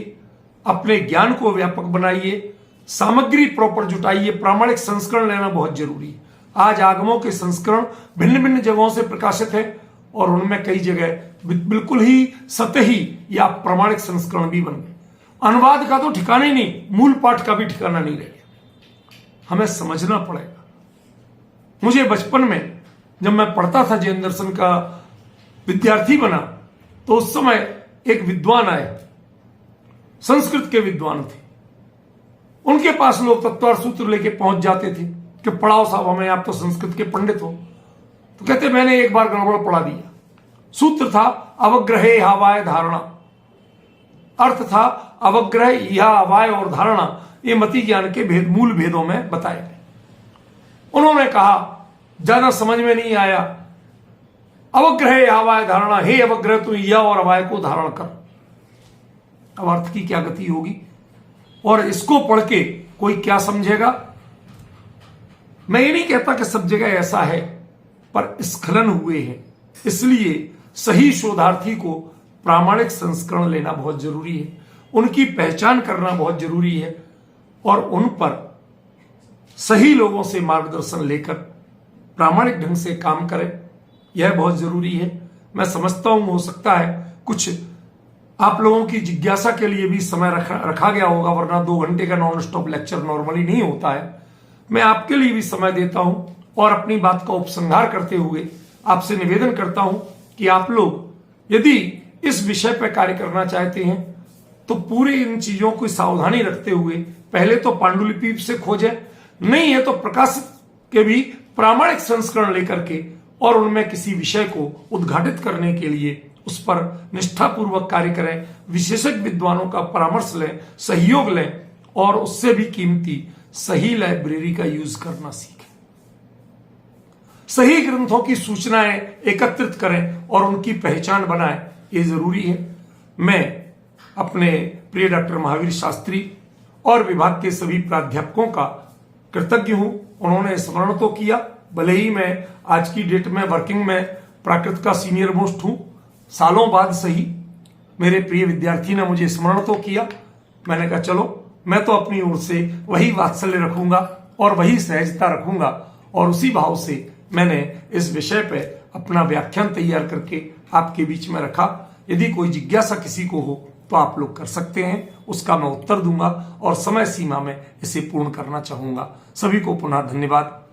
अपने ज्ञान को व्यापक बनाइए, सामग्री प्रॉपर जुटाइए, प्रामाणिक संस्करण लेना बहुत जरूरी है। आज आगमों के संस्करण भिन्न भिन्न जगहों से प्रकाशित है और उनमें कई जगह बिल्कुल ही सतही या प्रामाणिक संस्करण भी बन गए। अनुवाद का तो ठिकाना ही नहीं, मूल पाठ का भी ठिकाना नहीं रह गया। हमें समझना पड़ेगा। मुझे बचपन में जब मैं पढ़ता था जैन दर्शन का विद्यार्थी बना, तो उस समय एक विद्वान आए, संस्कृत के विद्वान थे। उनके पास लोग तत्वार सूत्र लेके पहुंच जाते थे कि पढ़ाओ साहब हमें, आप तो संस्कृत के पंडित हो। तो कहते मैंने एक बार गड़बड़ पढ़ा दिया। सूत्र था अवग्रहे हवाय धारणा, अर्थ था अवग्रह, यह अवाय और धारणा ये मति ज्ञान के भेद, मूल भेदों में बताए गए। उन्होंने कहा ज्यादा समझ में नहीं आया, अवग्रह हवाय धारणा, हे अवग्रह तू यह और अवाय को धारण कर। अब अर्थ की क्या गति होगी, और इसको पढ़ के कोई क्या समझेगा। मैं ये नहीं कहता कि सब जगह ऐसा है, पर स्खलन हुए हैं, इसलिए सही शोधार्थी को प्रामाणिक संस्करण लेना बहुत जरूरी है, उनकी पहचान करना बहुत जरूरी है, और उन पर सही लोगों से मार्गदर्शन लेकर प्रामाणिक ढंग से काम करें, यह बहुत जरूरी है। मैं समझता हूं हो सकता है कुछ आप लोगों की जिज्ञासा के लिए भी समय रखा गया होगा, वरना 2 घंटे का नॉन स्टॉप लेक्चर नॉर्मली नहीं होता है। मैं आपके लिए भी समय देता हूं और अपनी बात का उपसंहार करते हुए आपसे निवेदन करता हूं कि आप लोग यदि इस विषय पर कार्य करना चाहते हैं तो पूरे इन चीजों की सावधानी रखते हुए पहले तो पांडुलिपि से खोजें, नहीं है तो प्रकाशित के भी प्रामाणिक संस्करण लेकर के और उनमें किसी विषय को उद्घाटित करने के लिए उस पर निष्ठापूर्वक कार्य करें, विशेषज्ञ विद्वानों का परामर्श लें, सहयोग लें, और उससे भी कीमती सही लाइब्रेरी का यूज करना सीखें। सही ग्रंथों की सूचनाएं एकत्रित करें और उनकी पहचान बनाएं, ये जरूरी है। मैं अपने प्रिय डॉक्टर महावीर शास्त्री और विभाग के सभी प्राध्यापकों का कृतज्ञ हूं। उन्होंने स्मरण तो किया, भले ही मैं आज की डेट में वर्किंग में प्राकृत का सीनियर मोस्ट हूं, सालों बाद सही मेरे प्रिय विद्यार्थी ने मुझे स्मरण तो किया। मैंने कहा चलो मैं तो अपनी ओर से वही वात्सल्य रखूंगा और वही सहजता रखूंगा, और उसी भाव से मैंने इस विषय पे अपना व्याख्यान तैयार करके आपके बीच में रखा। यदि कोई जिज्ञासा किसी को हो तो आप लोग कर सकते हैं, उसका मैं उत्तर दूंगा और समय सीमा में इसे पूर्ण करना चाहूंगा। सभी को पुनः धन्यवाद।